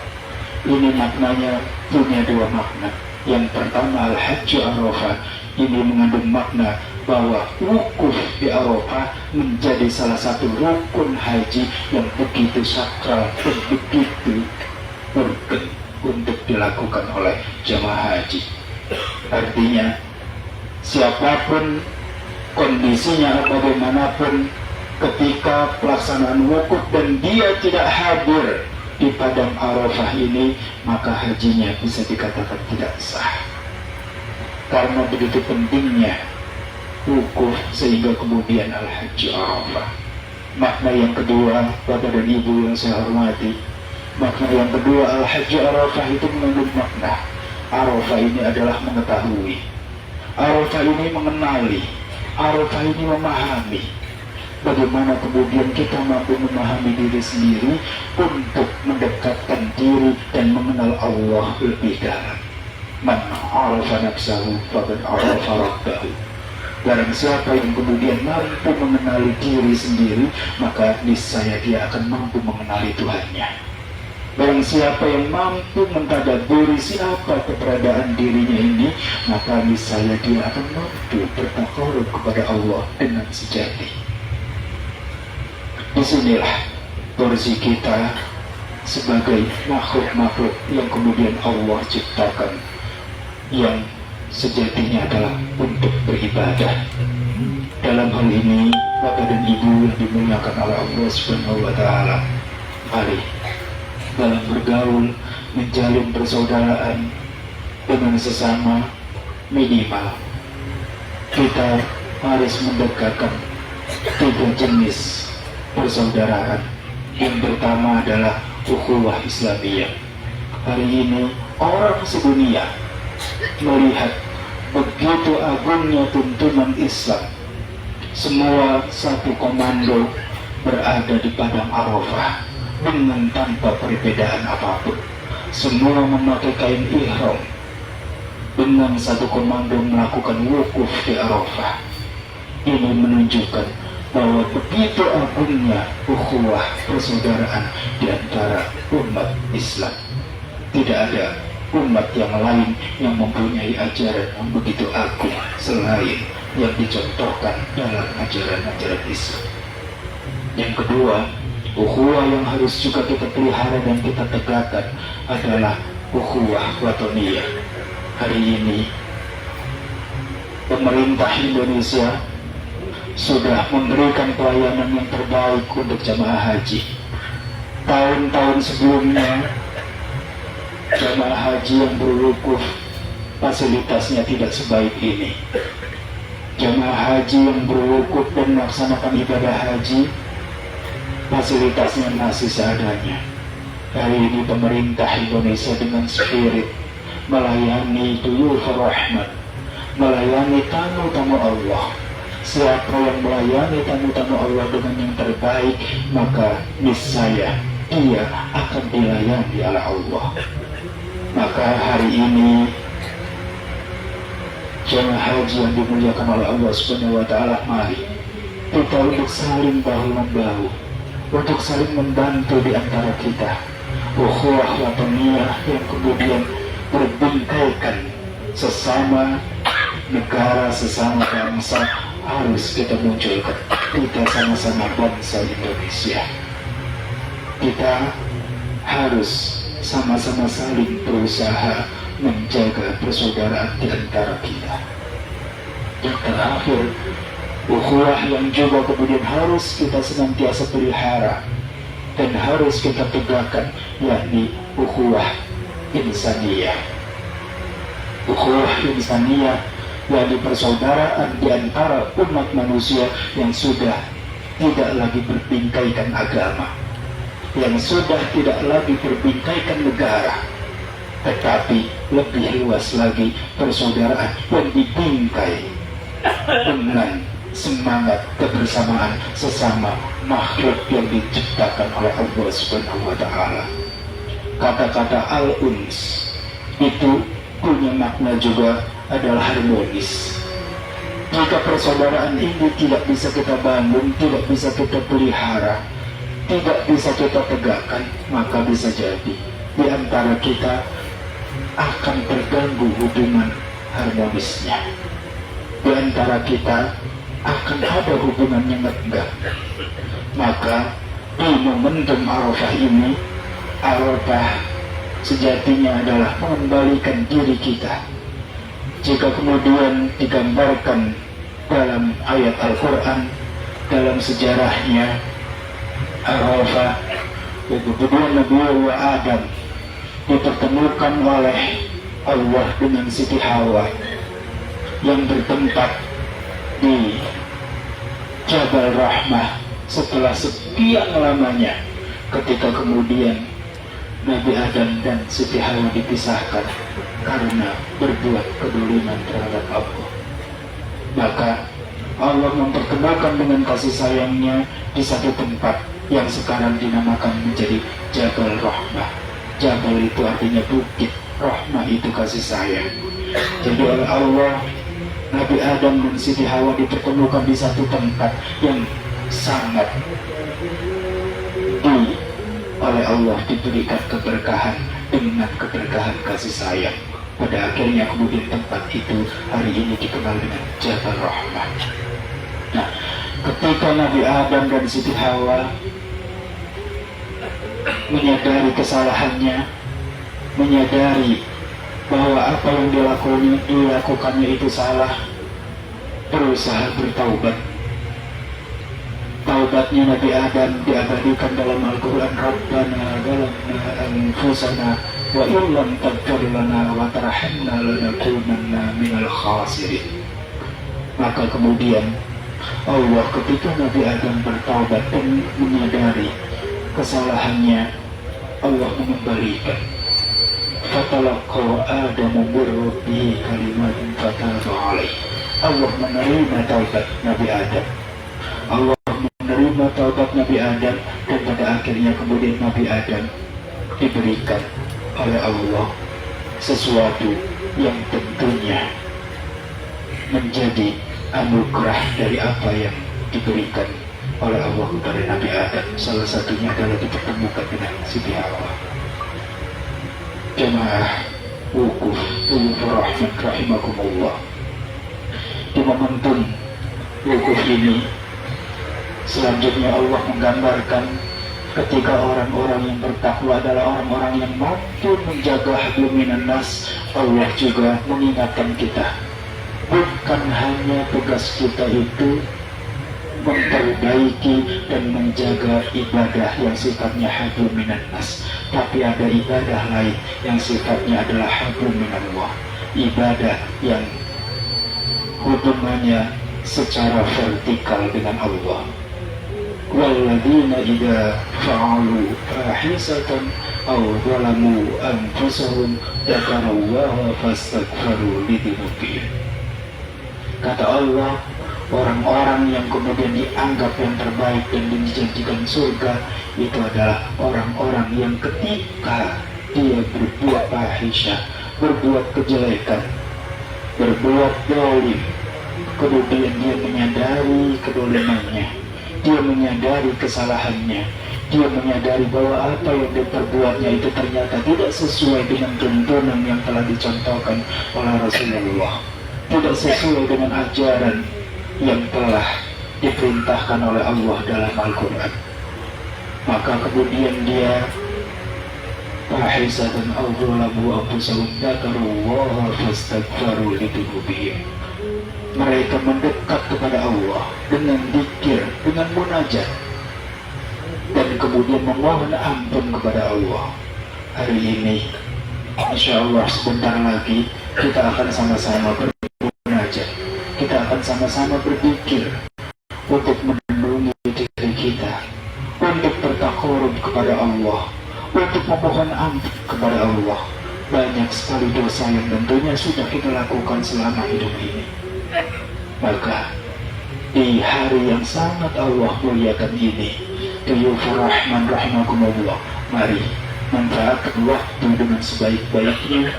ini maknanya punya dua makna. Yang pertama, Al-Hajju Arafah ini mengandung makna bahwa wukuf di Arafah menjadi salah satu rukun haji yang begitu sakral dan begitu urgen untuk dilakukan oleh jamaah haji. Artinya siapapun kondisinya bagaimanapun, ketika pelaksanaan wukuf dan dia tidak hadir di padang Arafah ini, maka hajinya bisa dikatakan tidak sah. Karena begitu pentingnya wukuf sehingga kemudian Al-Hajju Arafah. Makna yang kedua, Bapak dan Ibu yang saya hormati, makna yang kedua Al-Hajju Arafah itu mengandung makna. Arafah ini adalah mengetahui, Arafah ini mengenali, Arafah ini memahami. Bagaimana kemudian kita mampu memahami diri sendiri untuk mendekatkan diri dan mengenal Allah lebih dalam. Man arafa nafsahu faqad arafa rabbahu. Barang siapa yang kemudian mampu mengenali diri sendiri, maka niscaya dia akan mampu mengenali Tuhannya. Barang siapa yang mampu mentadabburi siapa keberadaan dirinya ini, maka misalnya dia akan mampu bertakarub kepada Allah dengan sejati. Disinilah porsi kita sebagai makhluk-makhluk yang kemudian Allah ciptakan, yang sejatinya adalah untuk beribadah. Dalam hal ini, Bapak dan Ibu yang dimuliakan oleh Allah Subhanahu wa Ta'ala, mari dalam bergaul, menjalin persaudaraan dengan sesama, minimal kita harus mendekatkan 3 jenis persaudaraan. Yang pertama adalah ukhuwah Islamiyah. Hari ini orang sedunia melihat begitu agungnya tuntunan Islam. Semua satu komando berada di padang Arafah dengan tanpa perbedaan apapun. Semua memakai kain ihram dengan satu komando melakukan wukuf di Arafah. Ini menunjukkan bahwa begitu agungnya ukhuwah persaudaraan di antara umat Islam. Tidak ada umat yang lain yang mempunyai ajaran yang begitu agung selain yang dicontohkan dalam ajaran-ajaran Islam. Yang kedua, ukhuwah yang harus juga kita pelihara dan kita tegakkan adalah ukhuwah watoniyah. Hari ini pemerintah Indonesia sudah memberikan pelayanan yang terbaik untuk jamaah haji. Tahun-tahun sebelumnya jamaah haji yang berwukuf fasilitasnya tidak sebaik ini. Jamaah haji yang berwukuf dan melaksanakan ibadah haji fasilitasnya masih seadanya. Hari ini pemerintah Indonesia dengan spirit melayani duyufur rahmat, melayani tamu-tamu Allah. Siapa yang melayani tamu-tamu Allah dengan yang terbaik, maka niscaya ia akan dilayani oleh Allah. Maka hari ini jemaah haji yang dimuliakan oleh Allah Subhanahu wa Ta'ala, mari kita untuk saling bahu-membahu, untuk saling membantu di antara kita. Ukhuwah watoniyah yang kemudian berbingkaikan sesama negara, sesama bangsa harus kita munculkan. Kita sama-sama bangsa Indonesia. Kita harus sama-sama saling berusaha menjaga persaudaraan di antara kita. Yang terakhir, ukhuwah yang juga kemudian harus kita senantiasa pelihara dan harus kita tegakkan, yakni ukhuwah insaniyah. Ukhuwah insaniyah yakni persaudaraan di antara umat manusia yang sudah tidak lagi berbingkaikan agama, yang sudah tidak lagi berbingkaikan negara, tetapi lebih luas lagi persaudaraan yang dibingkai dengan semangat kebersamaan sesama makhluk yang diciptakan oleh Allah Subhanahu wa Ta'ala. Kata-kata al-uns itu punya makna juga adalah harmonis. Jika persaudaraan ini tidak bisa kita bangun, tidak bisa kita pelihara, tidak bisa kita tegakkan, maka bisa jadi di antara kita akan terganggu hubungan harmonisnya. Di antara kita akan ada hubungan yang renggang. Maka di momentum Arafah ini, Arafah sejatinya adalah mengembalikan diri kita. Jika kemudian digambarkan dalam ayat Al-Quran, dalam sejarahnya Arafah, kemudian Nabi Adam dipertemukan oleh Allah dengan Siti Hawa yang bertempat di Jabal Rahmah setelah sekian lamanya, ketika kemudian Nabi Adam dan Siti Hawa dipisahkan karena berbuat kedoliman terhadap Allah. Maka Allah mempertemukan dengan kasih sayangnya di satu tempat yang sekarang dinamakan menjadi Jabal Rahmah. Jabal itu artinya bukit, Rahmah itu kasih sayang. Jadi oleh Allah, Nabi Adam dan Siti Hawa dipertemukan di satu tempat yang sangat oleh Allah diberikan keberkahan dengan keberkahan kasih sayang. Pada akhirnya kemudian tempat itu hari ini dikenal dengan Jabal Rahmah. Nah, ketika Nabi Adam dan Siti Hawa menyadari kesalahannya, menyadari bahwa apa yang dilakukannya itu salah, berusaha bertaubat. Taubatnya Nabi Adam diabadikan dalam Al-Quran. Rabbana zalamna anfusana wa illam taghfir lana wa tarhamna lanakunanna minal khasirin. Maka kemudian Allah ketika Nabi Adam bertaubat dan menyadari kesalahannya, Allah mengembalikan. Fatalaqa Adamu min rabbihi kalimatin fataba alaihi. Allah menerima taubat Nabi Adam. Allah menerima taubat Nabi Adam, dan pada akhirnya kemudian Nabi Adam diberikan oleh Allah sesuatu yang tentunya menjadi anugerah dari apa yang diberikan oleh Allah kepada Nabi Adam. Salah satunya adalah dipertemukan dengan Siti Hawa. Jemaah wukuf rahmat rahimakumullah, di momentum wukuf ini selanjutnya Allah menggambarkan ketika orang-orang yang bertakwa adalah orang-orang yang mampu menjaga hablum minan nas. Allah juga mengingatkan kita, bukan hanya tugas kita itu memperbaiki dan menjaga ibadah yang sifatnya hablum minan nas, tapi ada ibadah lain yang sifatnya adalah hablum minallah, ibadah yang hubungannya secara vertikal dengan Allah. Walladzina idza fa'alu fahisatan aw zalamu anfusahum dzakarallaha fastaghfiru lidzunubihim. Kata Allah, orang-orang yang kemudian dianggap yang terbaik dan dijanjikan surga itu adalah orang-orang yang ketika dia berbuat fahisyah, berbuat kejelekan, berbuat zalim, kemudian dia menyadari kedolimannya, dia menyadari kesalahannya, dia menyadari bahwa apa yang diperbuatnya itu ternyata tidak sesuai dengan tuntunan yang telah dicontohkan oleh Rasulullah, tidak sesuai dengan ajaran yang telah diperintahkan oleh Allah dalam Al-Quran. Maka kemudian dia fahisatan aw zalamu anfusahum dzakarullaha fastaghfiru lidzunubihim. Mereka mendekat kepada Allah dengan zikir, dengan munajat, dan kemudian memohon ampun kepada Allah. Hari ini insya Allah sebentar lagi kita akan sama-sama bermunajat, kita akan sama-sama berzikir untuk melindungi diri kita, untuk bertakarub kepada Allah, untuk memohon ampun kepada Allah. Banyak sekali dosa yang tentunya sudah kita lakukan selama hidup ini. Maka di hari yang sangat Allah muliakan ini, Diyufur Rahman rahimakumullah, mari manfaatkan waktu dengan sebaik-baiknya.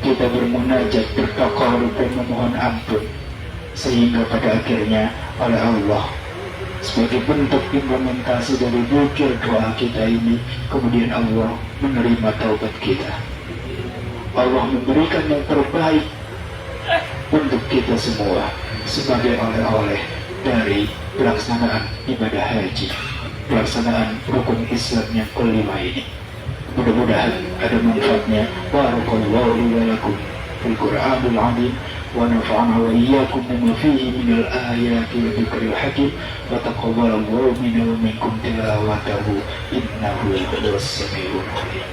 Kita bermunajat, bertakarub dan memohon ampun, sehingga pada akhirnya oleh Allah sebagai bentuk implementasi dari zikir doa kita ini, kemudian Allah menerima taubat kita. Allah memberikan yang terbaik untuk kita semua sebagai oleh-oleh dari pelaksanaan ibadah haji, pelaksanaan rukun Islam yang kelima ini. Mudah-mudahan ada manfaatnya. Barakallahu li wa lakum fil Qur'anil 'azim wa nafa'ana wa iyyakum bima fihi minal ayati wa dzikril hakim wa taqabbalallahu minna wa minkum tilawatahu innahu huwas samiul 'alim.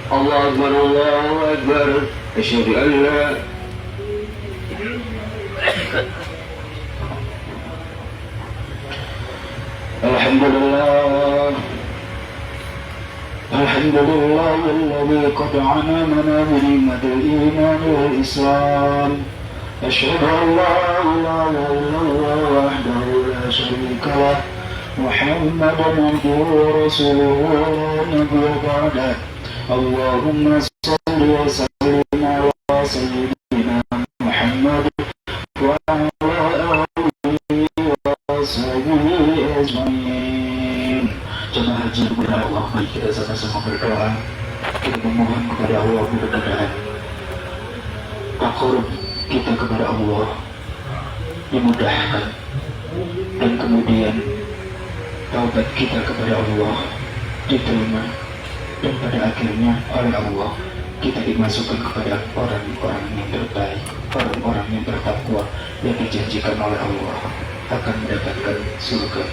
الله أكبر الله أكبر أشهد أن لا الحمد لله الذي قد عنامنا بنعمة الإيمان والإسلام. أشهد أن لا إله إلا الله وحده لا شريك له محمدا عبده ورسوله لا نبي بعده. اللهم صل وسلم على سيدنا وصحبه أجمعين. Jemaah haji kepada Allah, mari kita sama-sama berdoa. Kita memohon kepada Allah mudah-mudahan takarub kita kepada Allah dimudahkan, dan kemudian taubat kita kepada Allah diterima, dan pada akhirnya oleh Allah kita dimasukkan kepada orang-orang yang terbaik, orang-orang yang bertakwa yang dijanjikan oleh Allah akan mendapatkan surga.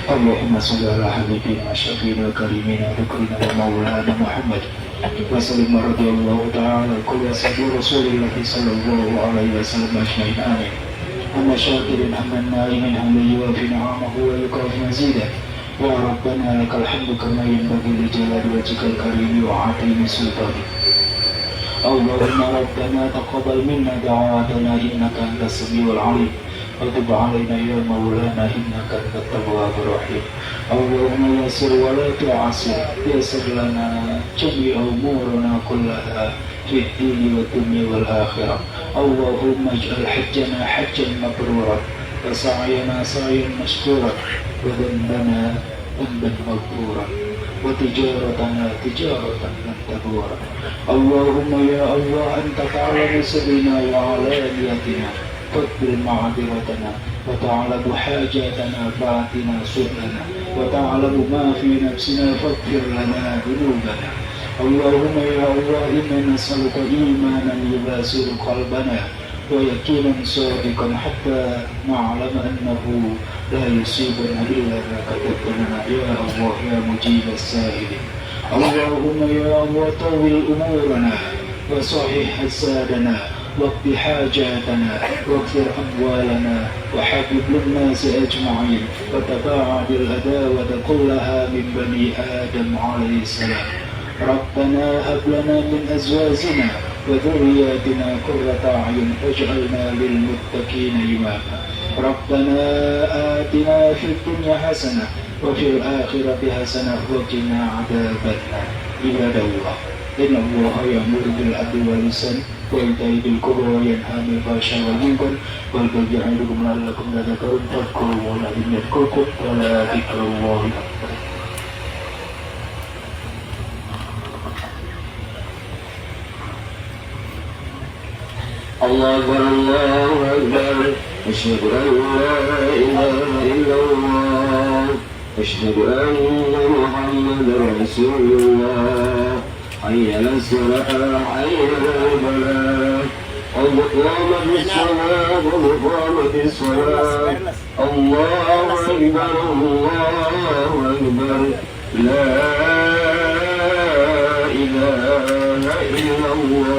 Allahumma salli ala habibina syafiina karimina dhukrina wa maulana Muhammad wa sallim radhiyallahu ta'ala kulli ashabi Rasulillah sallallahu alaihi wasallam ajma'in amin. Amma syakirin hamdan na'imin hamdan yuwafi ni'amahu wa yukafi mazidah. Ya Rabbana lakal hamdu kama yanbaghi li jalali wajhikal karim wa 'azimi sultanik. Allahumma rabbana taqabbal minna da'watana innaka antas samiul 'alim. وتب علينا يا مولانا إنك أنت التواب الرحيم. اللهم يسر ولا تعسر، يسر لنا جميع أمورنا كلها في الدين والدنيا والآخرة. اللهم اجعل حجنا حجا مبرورا وسعينا سعيا مشكورا وذنبنا ذنبا مغفورا وتجارتنا تجارة لن تبور. اللهم يا الله أنت تعلم سرنا وعلانيتنا فاقبل معذرتنا وتعلم حاجاتنا فاعطنا سؤلنا وتعلم ما في نفسنا فاغفر لنا ذنوبنا. اللهم يا الله إنا نسألك إيمانا يباشر قلبنا ويقينا صادقا حتى نعلم أنه لا يصيبنا إلا ما كتبت لنا يا الله يا مجيب السائلين. اللهم يا الله طول أمورنا وصحح أجسادنا واقض حاجاتنا واغفر أموالنا وحبب للناس أجمعين وتباعد العداوة كلها من بني آدم عليه السلام. ربنا هب لنا من أزواجنا وذرياتنا قرة أعين واجعلنا للمتقين إماما. ربنا آتنا في الدنيا حسنة وفي الآخرة حسنة وقنا عذاب النار. عباد الله إن الله يأمر بالعدل والإحسان وإيتاء ذي القربى وينهى عن الفحشاء والمنكر والبغي يعظكم لعلكم تذكرون فاذكروا الله العظيم يذكركم ولذكر الله أكبر. الله أكبر الله أكبر أشهد أن لا إله إلا الله أشهد أن محمدا رسول الله. حي على الصلاة حي على الفلاح قد قامت الصلاة قد قامت الصلاة. الله أكبر الله أكبر لا إله إلا الله.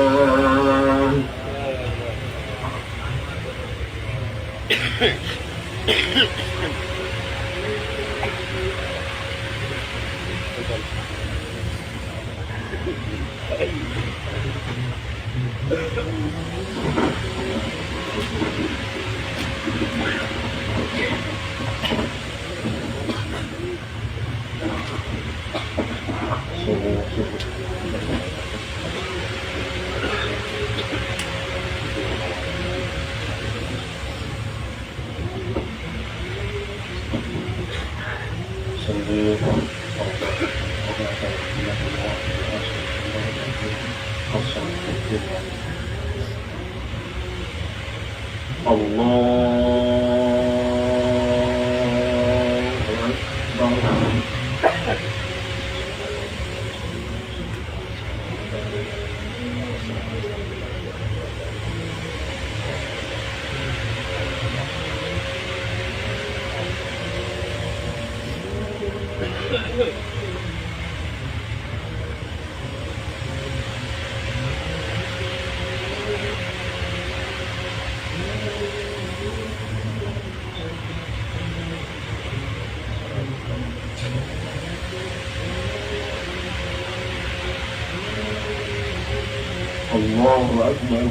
الله أكبر.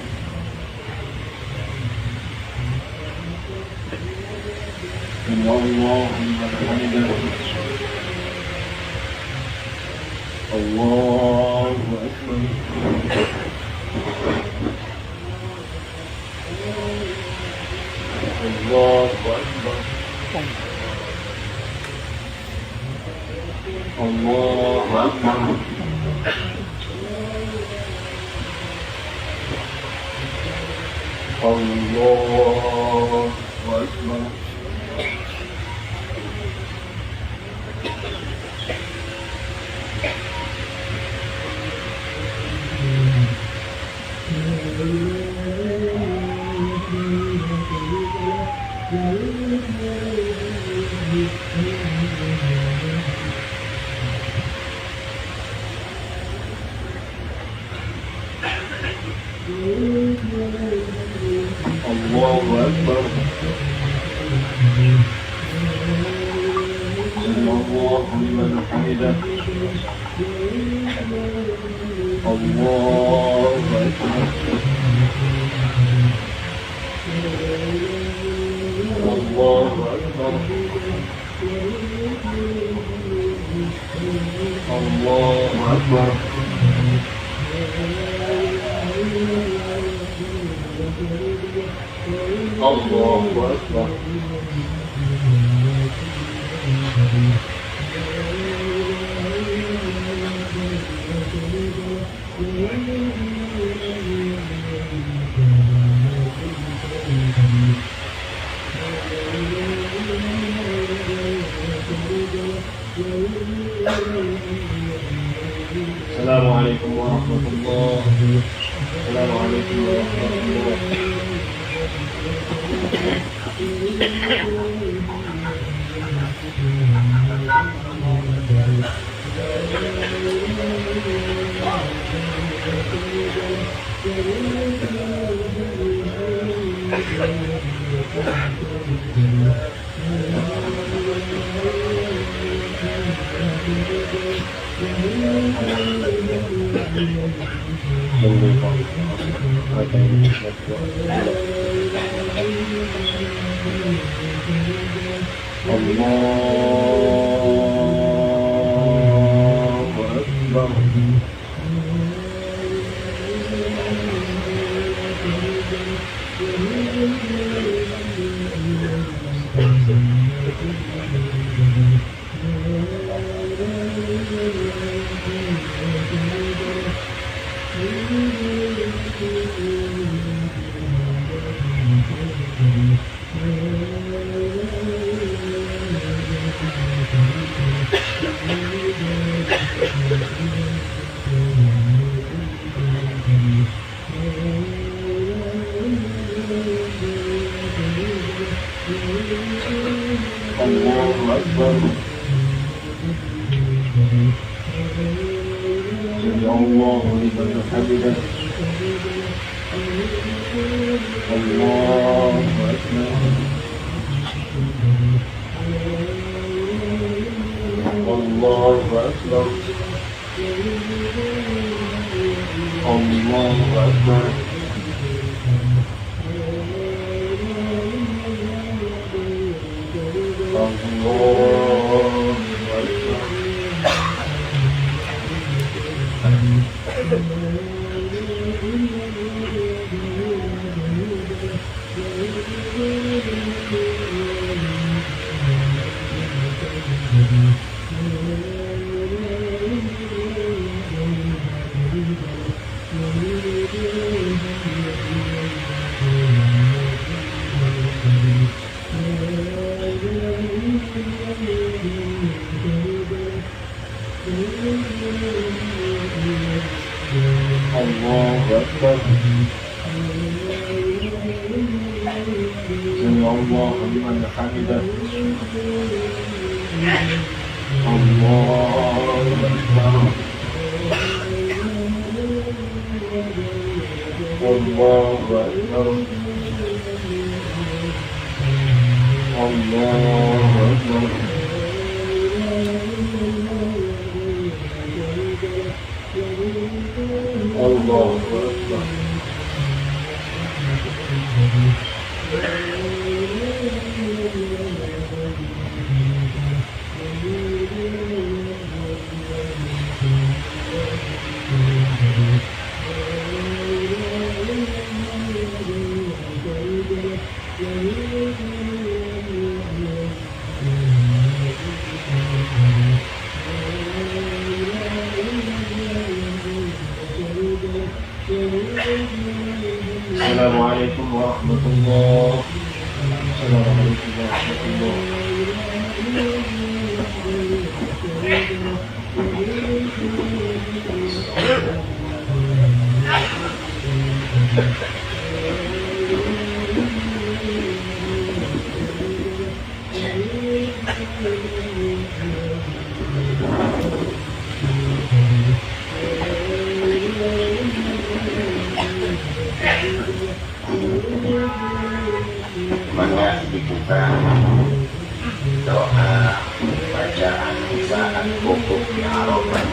إن الله حمده. الله أكبر. الله أكبر. الله أكبر. الله أكبر. الله أكبر. سمع الله لمن حمده. الله أكبر. الله أكبر. الله أكبر. الله أكبر. السلام عليكم ورحمة الله. السلام عليكم ورحمة الله. الله أكبر. سمع الله لمن حمده. الله أكبر. الله أكبر. الله أكبر. الله أكبر. سمع الله لمن حمده. الله أكبر. الله أكبر. الله أكبر. الله أكبر. Assalamualaikum warahmatullahi Maka dibuka doa bacaan saat wukuf di Arafah.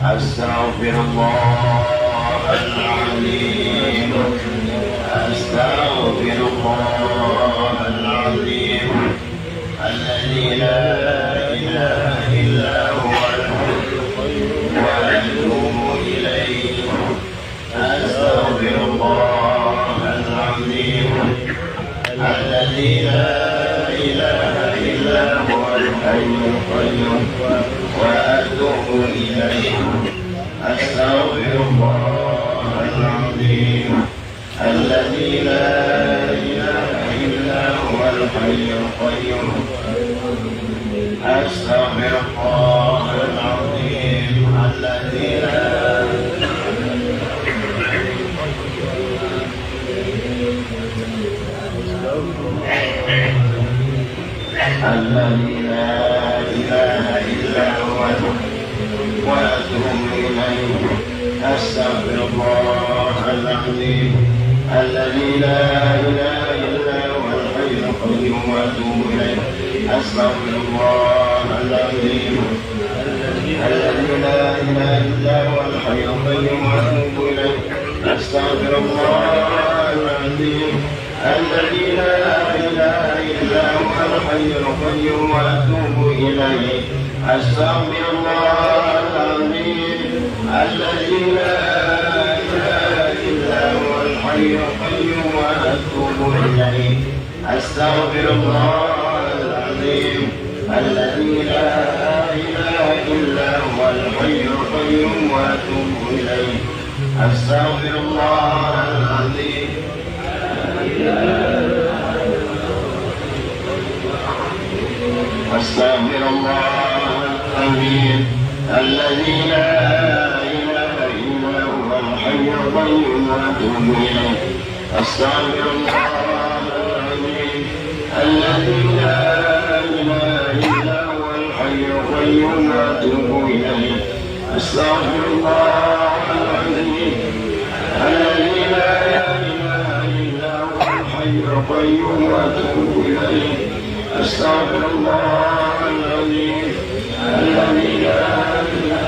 Astaghfirullahaladzim, astaghfirullahaladzim, alladzi la ilaha illa huwal hayyul wa atubu ilaihi. Astaghfirullahaladzim, alladzi la ilaha illa huwal hayyul qayyum wa atubu ilaihi. Astaghfirullahaladzim, alladzi la ilaha illa huwal hayyul qayyum. Astaghfirullahaladzim, alladzi la الذي لا إله إلا هو وأتوب إليه. أستغفر الله العظيم الذي لا إله إلا هو الحي القيوم وأتوب إليه. أستغفر الله العظيم الذي لا إله إلا هو الحي القيوم وأتوب إليه. أستغفر الله العظيم الذي لا إله إلا هو الحي القيوم وأتوب إليه. أستغفر الله العظيم الذي لا إله إلا هو الحي القيوم وأتوب إليه. أستغفر الله العظيم الذي لا إله إلا هو الحي القيوم وأتوب إليه. أستغفر الله العظيم أستغفر الله العظيم الذي لا إله إلا هو الحي القيوم وأتوب إليه. أستغفر الله العظيم الذي لا إله إلا هو الحي القيوم وأتوب إليه. أستغفر الله العظيم الذي لا إله إلا هو الحي القيوم وأتوب إليه. أستغفر الله العظيم الذي لا إله إلا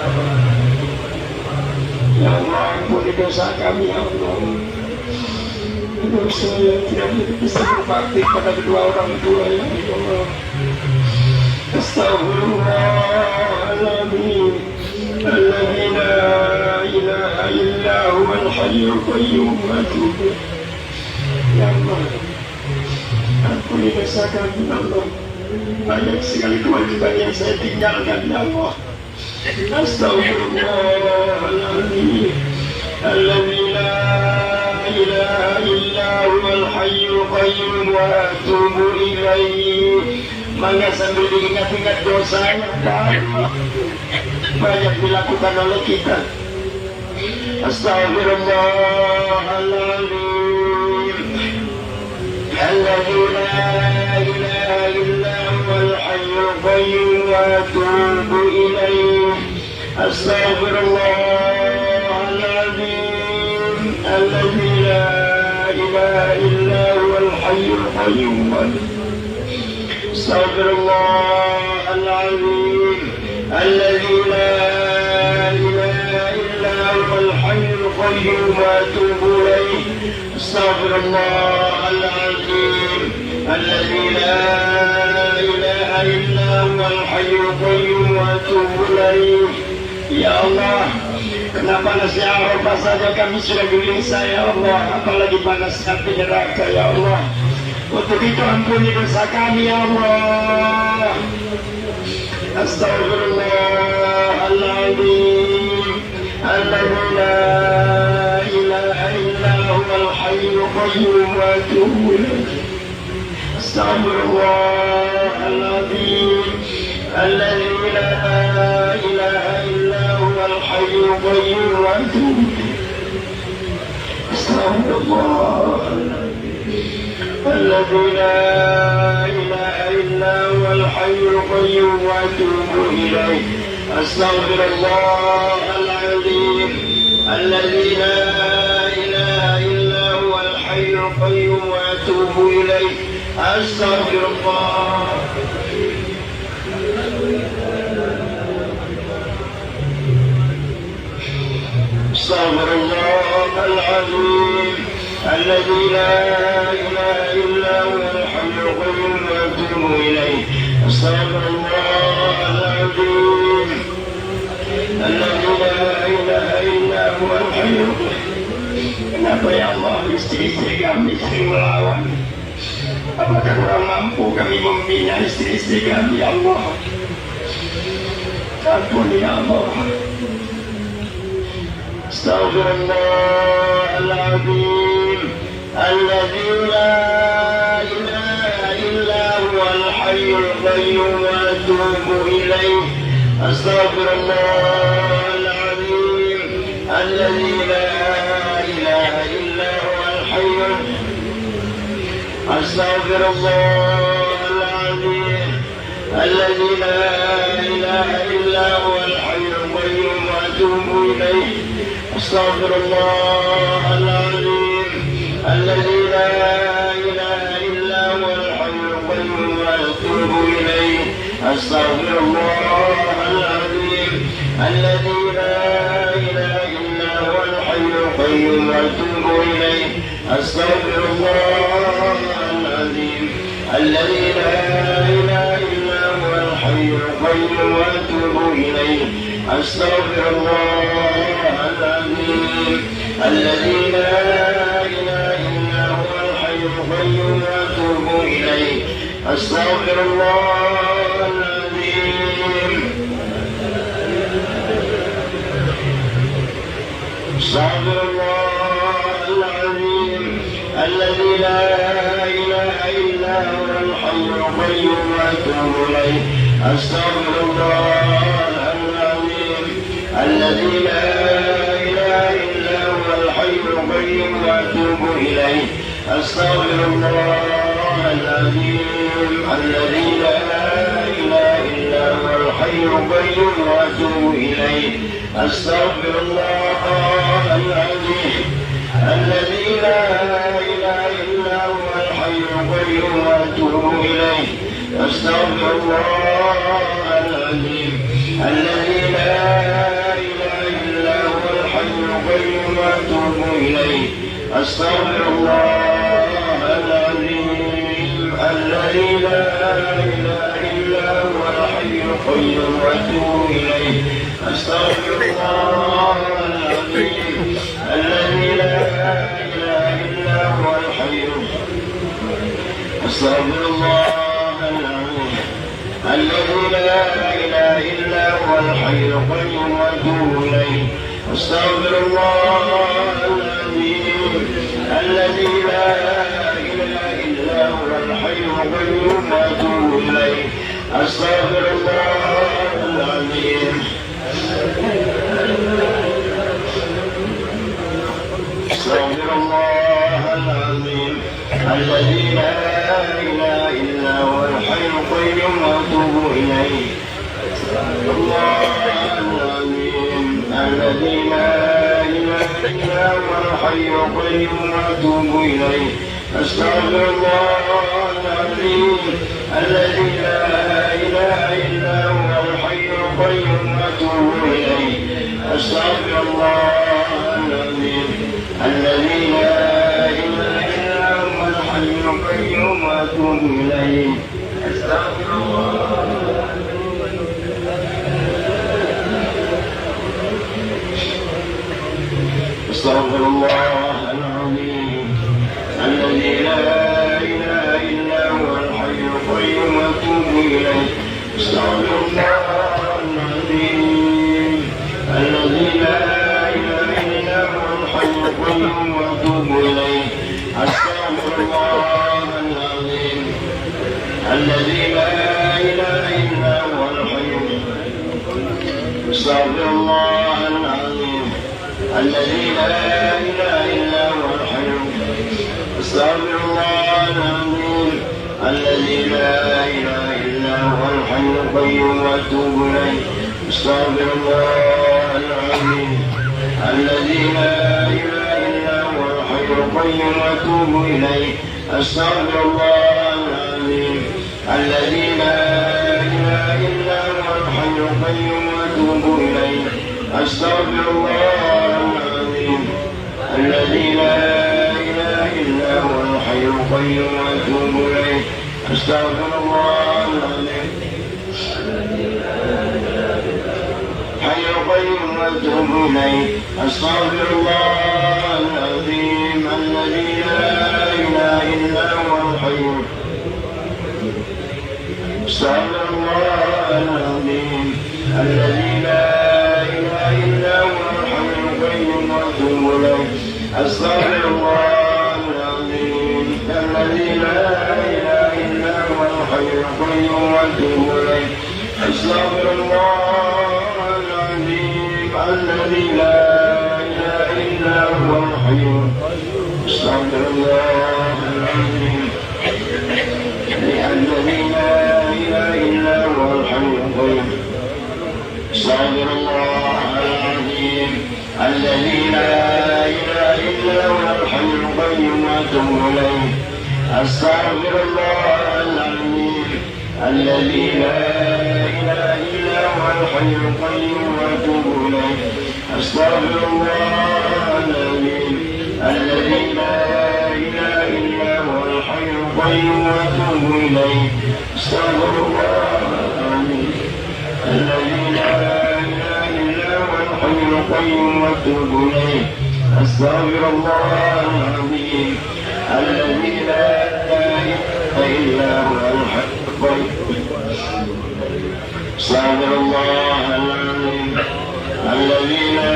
هو. Ya Allah, ampuni dosa kami ya Allah. Dosa yang tidak bisa berbakti pada kedua orang tua ya Allah. Astaghfirullahaladzim alladzi la ilaha illa huwal hayyul qayyum wa atubu ilaih. Ya Allah, ampuni dosa kami ya Allah. Banyak sekali kewajiban yang saya tinggalkan ya Allah. Astaghfirullahaladzim alladzi la ilaha illa huwal hayyul qayyum wa atubu ilaih. Maka sambil diingat-ingat dosa yang banyak dilakukan oleh kita. Astaghfirullahaladzim alladzi la ilaha illa huwal hayyul qayyum wa atubu ilaih. Astaghfirullahaladzim alladzi la ilaha illa huwal hayyul qayyum wa أستغفر الله العظيم الذي لا إله إلا هو الحي القيوم وأتوب إليه. أستغفر الله العظيم الذي لا إله إلا هو الحي القيوم وأتوب إليه. Ya Allah, kenapa panasnya Arafah saja kami sudah gelisah ya Allah, apalagi panasnya api neraka ya Allah. Untuk itu ampuni dosa kami ya Allah. Astaghfirullahaladzim الذي لا إله إلا هو الحي القيوم وأتوب إليه أستغفر الله العظيم الذي لا إله إلا هو الحي القيوم وأتوب إليه أستغفر الله الذي لا إله إلا هو الحي القيوم وأتوب إليه أستغفر الله العظيم الذي لا إله إلا هو الحي القيوم وأتوب إليه أستغفر الله أستغفر الله العظيم الذي لا إله إلا هو الحي القيوم وأتوب إليه أستغفر الله العظيم الذي لا إله إلا هو الحي القيوم. Kenapa ya Allah istri-istri kami sering melawan? Apakah kurang mampu kami membina istri-istri kami ya Allah? Ampuni ya Allah. أستغفر الله العظيم الذي لا إله إلا هو الحي القيوم وأتوب إليه أستغفر الله العظيم الذي لا إله إلا هو الحي أستغفر الله العظيم الذي لا إله إلا هو الحي القيوم وأتوب إليه أستغفر الله العظيم الذي لا إله إلا هو الحي القيوم وأتوب إليه أستغفر الله العظيم الذي لا إله إلا هو الحي القيوم وأتوب إليه أستغفر الله العظيم الذي لا إله إلا هو الحي القيوم وأتوب إليه أستغفر الله العظيم الذي لا إله إلا هو الحي القيوم وأتوب إليه أستغفر الله العظيم أستغفر الله العظيم الذي لا إله إلا هو الحي القيوم وأتوب إليه أستغفر الله العظيم الذي لا إله إلا هو الحي القيوم وأتوب إليه أستغفر الله العظيم الذي لا إله إلا هو الحي القيوم وأتوب إليه أستغفر الله العظيم الذي لا إله إلا هو الحي القيوم وأتوب إليه أستغفر الله العظيم الذي لا إله إلا هو الحي القيوم وأتوب إليه أستغفر الله العظيم الذي لا إله إلا هو الحي القيوم وأتوب إليه أستغفر الله العظيم الذي لا إله إلا هو الحي أستغفر الله العظيم الذي لا إله إلا هو الحي القيوم وأتوب إليه أستغفر الله العظيم الذي لا إله إلا هو الحي القيوم وأتوب إليه أستغفر الله العظيم أستغفر الله العظيم الذي لا إله إلا هو الحي القيوم وأتوب إليه الله العظيم الذي لا إله إلا هو الحي القيوم وأتوب إليه أستغفر الله العظيم الذي لا إله إلا هو الحي القيوم وأتوب إليه أستغفر الله العظيم الذي لا إله إلا هو الحي القيوم وأتوب إليه أستغفر الله أستغفر الله العظيم الذي لا إله إلا هو الحي القيوم وأتوب إليه أستغفر الله العظيم الذي لا القيوم وأتوب إليه أستغفر الله العظيم الذي لا إله إلا هو الحي أستغفر الله العظيم الذي لا إله إلا هو الحي أستغفر الله العظيم الذي لا إله إلا هو الحي القيوم وأتوب إليه أستغفر الله العظيم الذي لا إله إلا هو الحي القيوم وأتوب إليه أستغفر الله العظيم الذي لا إله إلا هو الحي القيوم وأتوب إليه أستغفر الله العظيم الذي لا إله إلا هو الحي القيوم وأتوب إليه أستغفر الله العظيم حي القيوم وأتوب إليه أستغفر الله العظيم الذي لا إله إلا هو الحي أستغفر الله العظيم الذي لا إله إلا هو الحي القيوم وأتوب إليه أستغفر الله العظيم الذي لا إله إلا هو الحي القيوم وأتوب إليه أستغفر الله العظيم الذي لا إله إلا هو الحي أستغفر الله العظيم الذي لا إله إلا هو الحي القيوم أستغفر الله العظيم الذي لا إله إلا هو الحي القيوم وأتوب إليه أستغفر الله العظيم الذي لا إله إلا هو الحي القيوم وأتوب إليه أستغفر الله العظيم الذي لا إله إلا هو الحي القيوم وأتوب إليه أستغفر الله العظيم الذي لا إله إلا هو الحي القيوم وأتوب إليه أستغفر الله العظيم الذي لا إله إلا هو الحي القيوم أستغفر الله العظيم الذي لا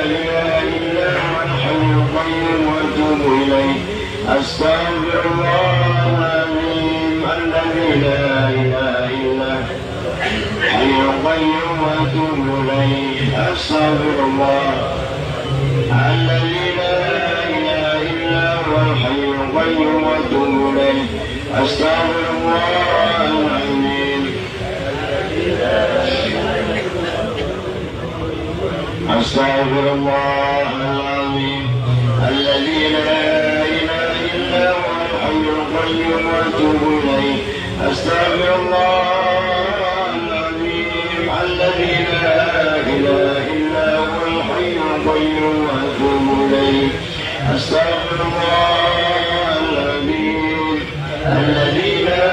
إله إلا هو الحي القيوم وأتوب إليه أستغفر الله العظيم الذي لا إله إلا هو الحي القيوم وأتوب إليه أستغفر الله الذي لا إله إلا هو الحي القيوم وأتوب إليه أستغفر الله العظيم أستغفر الله العظيم الذي لا إله إلا هو الحي القيوم وأتوب إليه أستغفر الله العظيم الذي لا إله إلا هو الحي القيوم وأتوب إليه أستغفر الله العظيم الذي لا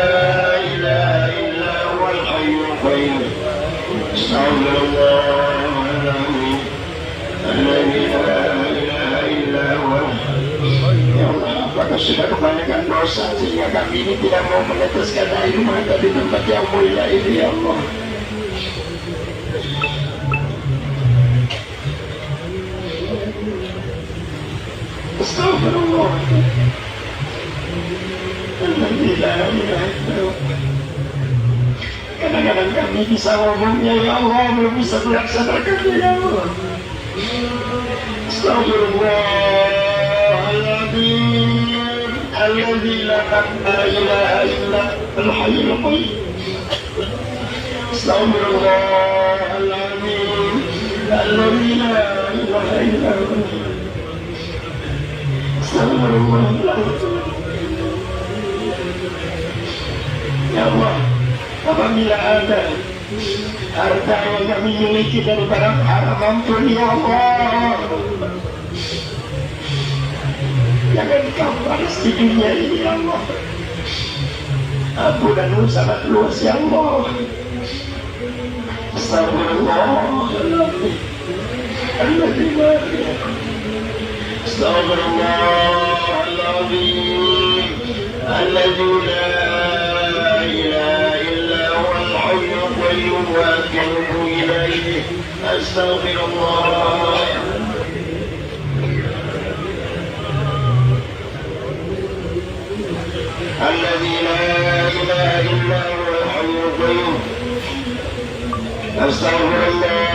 إله إلا هو الحي القيوم أستغفر الله العظيم الذي لا إله إلا هو. Ya Allah, apakah sudah kebanyakan dosa sehingga kami ini tidak mau meneteskan air mata di tempat yang mulia ini, ya Allah. Astagfirullah. Alladzi la ilaha illa huwa. Kadang-kadang kami bisa ngomongnya, ya Allah, belum bisa melaksanakannya, ya Allah. Astaghfirullahaladzim alladzi la ilaha illa huwal hayyul qayyum. Astaghfirullahaladzim alladzi la ilaha illa huwa. Astaghfirullahaladzim. Ya Allah, apabila ada harta yang kami miliki dari barang haram, ampun ya Allah, jangan kau balas di dunia ini, ya Allah. Ampunanmu sangat luas, ya Allah. Astagfirullahaladzim Astagfirullahaladzim alladzi la ilaha illa huwal hayyul qayyum wa atubu ilaihi. Astagfirullah الذي لا إله إلا هو الحي القيوم. أستغفر الله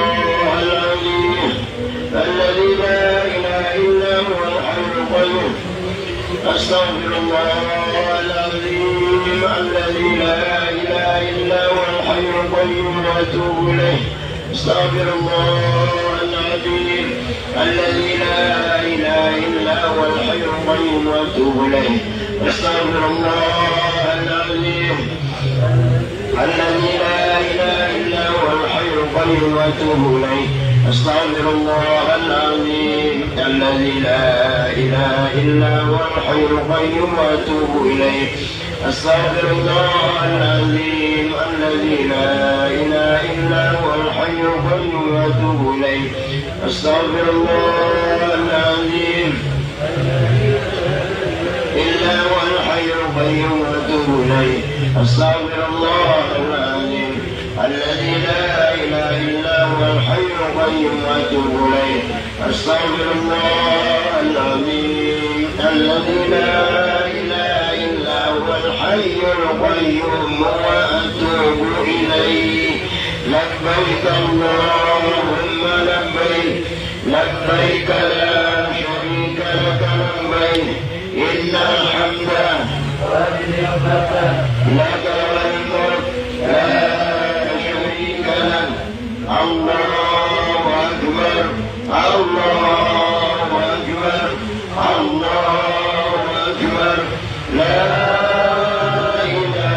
العظيم الذي لا إله إلا هو الحي القيوم. أستغفر الله العظيم الذي لا إله إلا هو الحي القيوم وأتوب إليه. أستغفر الله العظيم الذي لا إله إلا هو الحي القيوم وأتوب إليه. أستغفر الله العظيم الذي لا إله إلا هو الحي القيوم وأتوب إليه. أستغفر الله العظيم الذي لا إله إلا هو الحي القيوم وأتوب إليه. أستغفر الله العظيم الذي لا إله إلا هو الحي القيوم وأتوب إليه. أستغفر الله العظيم إلا هو الحي القيوم وأتوب إليه. أستغفر الله العظيم الذي لا إله إلا هو الحي القيوم وأتوب إليه. أستغفر الله العظيم الذي لا إله إلا هو الحي القيوم وأتوب إليه. لبيك اللهم لبيك لبيك لا شريك لك لبيك إن الحمد لك والملك لا شريك لك. الله أكبر الله أكبر الله أكبر. لا إله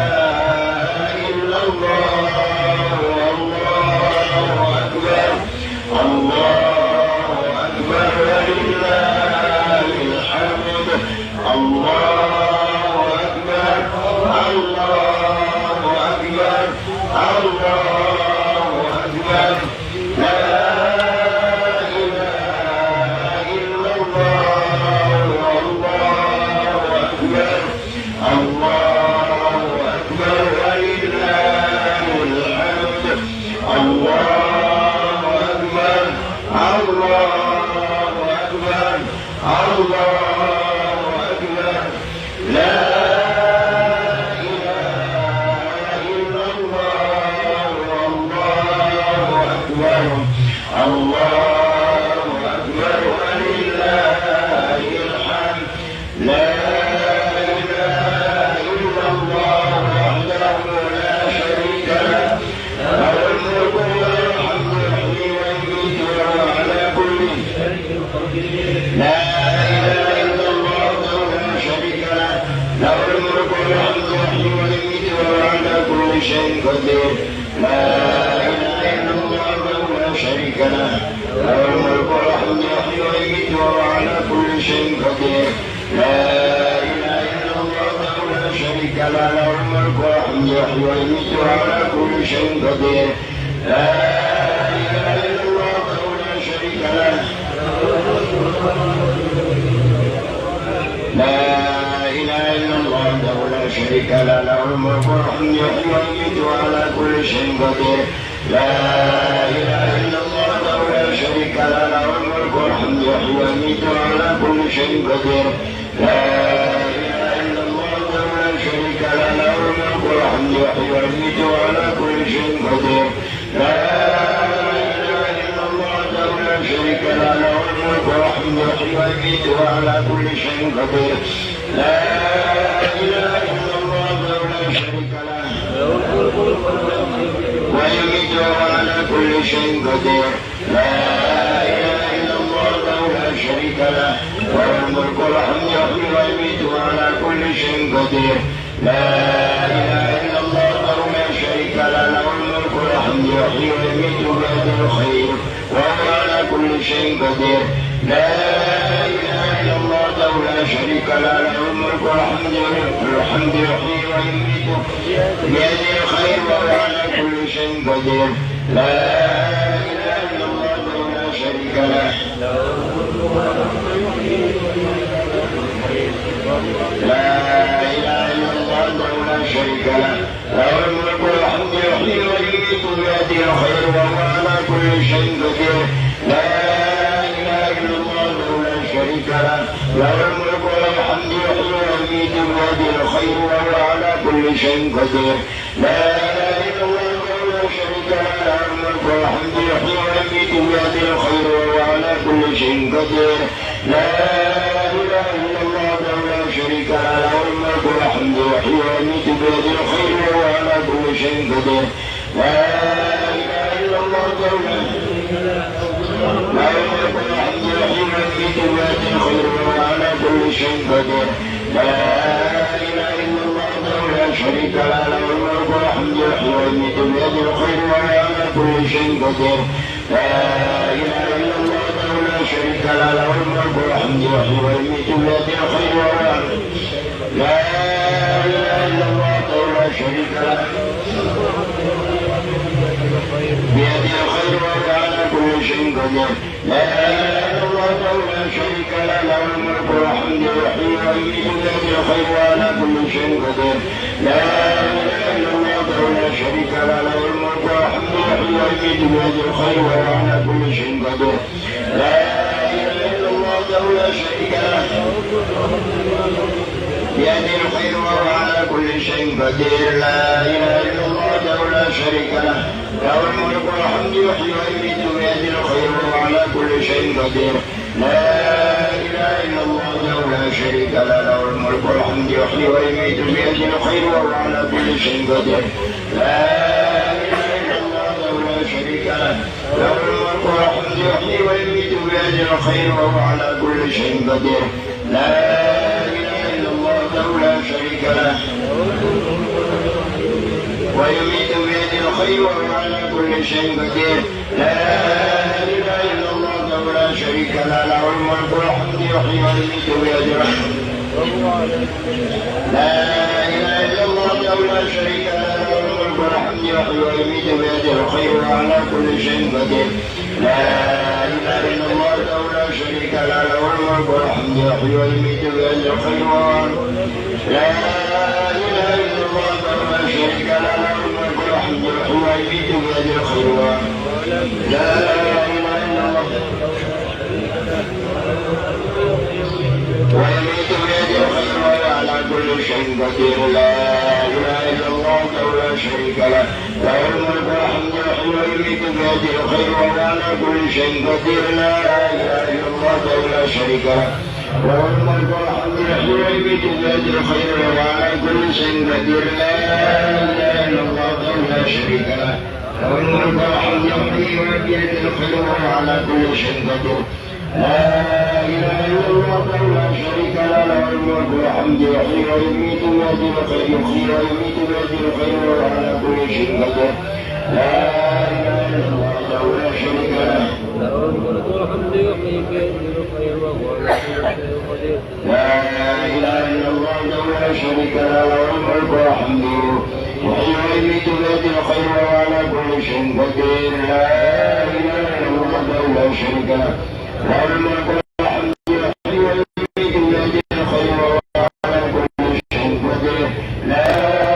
إلا الله والله أكبر. الله أكبر ولله الحمد. الله أكبر الله أكبر الله أكبر. لا إله إلا الله والله أكبر. الله أكبر ولله الحمد. الله أكبر الله أكبر الله أكبر. لا إله إلا الله والله أكبر. الله أكبر ولله الحمد. لا إله إلا الله وحده لا شريك له له الملك وله الحمد يحيي ويميت وهو على كل لا إله إلا الله وحده لا شريك له له الملك والحمد يحيي ويميت وهو على كل شيء قدير. لا إله إلا الله وحده لا شريك له له الملك والحمد يحيي ويميت وهو على كل شيء قدير. لا إله إلا الله وحده لا شريك له له الملك والحمد يحيي ويميت وهو على كل شيء قدير. لا إله إلا الله وحده لا شريك له لا إله إلا الله وحده لا شريك له له الملك والحمد يحيي ويميت وعلى كل شيء قدير. لا إله إلا الله وحده لا شريك له له الملك والحمد يحيي ويميت وعلى كل شيء قدير. لا إله إلا الله وحده لا شريك له له الملك والحمد يحيي ويميت وعلى كل شيء قدير. لا إله إلا الله وحده لا شريك له له الملك والحمد يحيي ويميت وعلى كل شيء قدير. لا إله إلا الله وحده لا شريك له ويميت وعلى كل شيء قدير. لا إله إلا الله وحده لا شريك له وله الملك والحمد يحيي ويميت وعلى كل شيء قدير. لا إله إلا الله وحده لا شريك له له الملك والحمد يحيي ويميت بيده الخير وهو على كل شيء قدير. لا إله إلا الله وحده لا شريك له له الملك والحمد يحيي ويميت بيده الخير وهو على كل شيء قدير. لا إله إلا الله وحده لا شريك له لا إله إلا الله وحده لا شريك له له الملك والحمد يحيي ويميت بيده الخير وهو على كل شيء قدير. لا إله إلا الله وحده لا شريك له له الملك والحمد يحيي ويميت ويميت بيده الخير وهو على كل شيء قدير لا إله إلا الله لا شريك له له الملك والحمد يحيي ويميت بيده الخير وهو على كل شيء قدير لا إله إلا الله لا شريك له له الملك والحمد يحيي ويميت بيده الخير وهو على كل شيء قدير لا إله إلا الله لا الملك والحمد يحيي ويميت بيده الخير وهو على كل شيء قدير لا إله إلا الله لا شريك له له الملك والحمد يحيي ويميت بيده الخير وهو على كل شيء قدير لا إله إلا الله لا شريك له له الملك والحمد يحيي ويميت بيده الخير وهو لا إله إلا الله لا شريك له بيده الخير وهو على كل شيء قدير لا إله إلا الله لا شريك له له الملك والحمد يحيي ويميت بيده الخير وعلى كل شيء قدير لا إله إلا الله لا شريك له له الملك والحمد يحيي ويميت بيده الخير وهو على كل شيء قدير لا إله إلا الله لا شريك له بيده الخير وهو على كل شيء قدير لا إله إلا الله لا شريك له له الملك والحمد يحيي ويميت بيده الخير وهو على كل شيء قدير لا إله إلا الله لا شريك له له الملك والحمد يحيي ويميت بيده الخير وهو على كل شيء قدير لا إله إلا الله لا شريك له له الملك والحمد يحيي ويميت بيده الخير وهو على كل شيء قدير لا إله إلا الله لا شريك له ويميت بيده الخير وهو على كل شيء قدير لا إله إلا الله لا شريك له له الملك والحمد يحيي ويميت بيده الخير لا إله إلا الله لا شريك له له الملك والحمد يحيي ويميت بيده الخير وعلى كل شيء قدير لا إله إلا الله لا شريك له له الملك والحمد يحيي ويميت بيده الخير لا إله إلا الله لا شريك له له الملك والحمد يحيي ويميت بيده الخير لا إله إلا الله ويميت بيده الخير وهو على كل شيء قدير لا إله إلا الله لا شريك له له الملك والحمد يحيي ويميت بيده الخير وهو على كل شيء قدير لا إله إلا الله لا شريك له له الملك والحمد يحيي ويميت بيده الخير وهو على كل شيء قدير لا إله إلا الله لا شريك له له الملك والحمد يحيي ويميت بيده الخير وهو على كل شيء قدير لا إله إلا الله لا شريك له له الملك والحمد يحيي ويميت بيده الخير يحيي ويميت بيده الخير وهو على كل شيء قدير لا إله إلا الله لا شريك له له الملك والحمد يحيي بيده الخير وهو على كل شيء قدير لا إله إلا الله لا شريك له له الملك والحمد يحيي ويميت بيده الخير وهو على كل شيء قدير لا إله إلا الله لا شريك له له الملك والحمد يحيي ويميت بيده الخير وهو على كل شيء قدير لا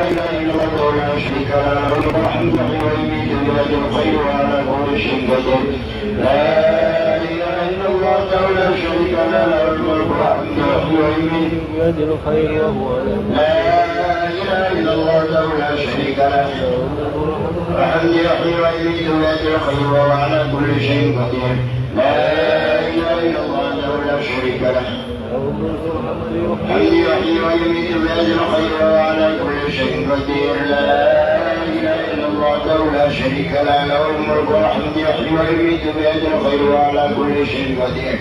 إله إلا الله لا شريك له له الملك والحمد يحيي ويميت بيده الخير وهو على كل شيء قدير لا إله إلا الله لا شريك له له الملك والحمد يحيي ويميت بيده الخير وهو على لا إله إلا الله لا شريك له الحمد يحيي ويميت بيده الخير وهو على كل شيء قدير لا إله إلا الله لا شريك له الحمد يحيي ويميت بيده الخير وهو على كل شيء قدير لا إله إلا الله لا شريك له له الملك والحمد يحيي ويميت بيده الخير وهو على كل شيء قدير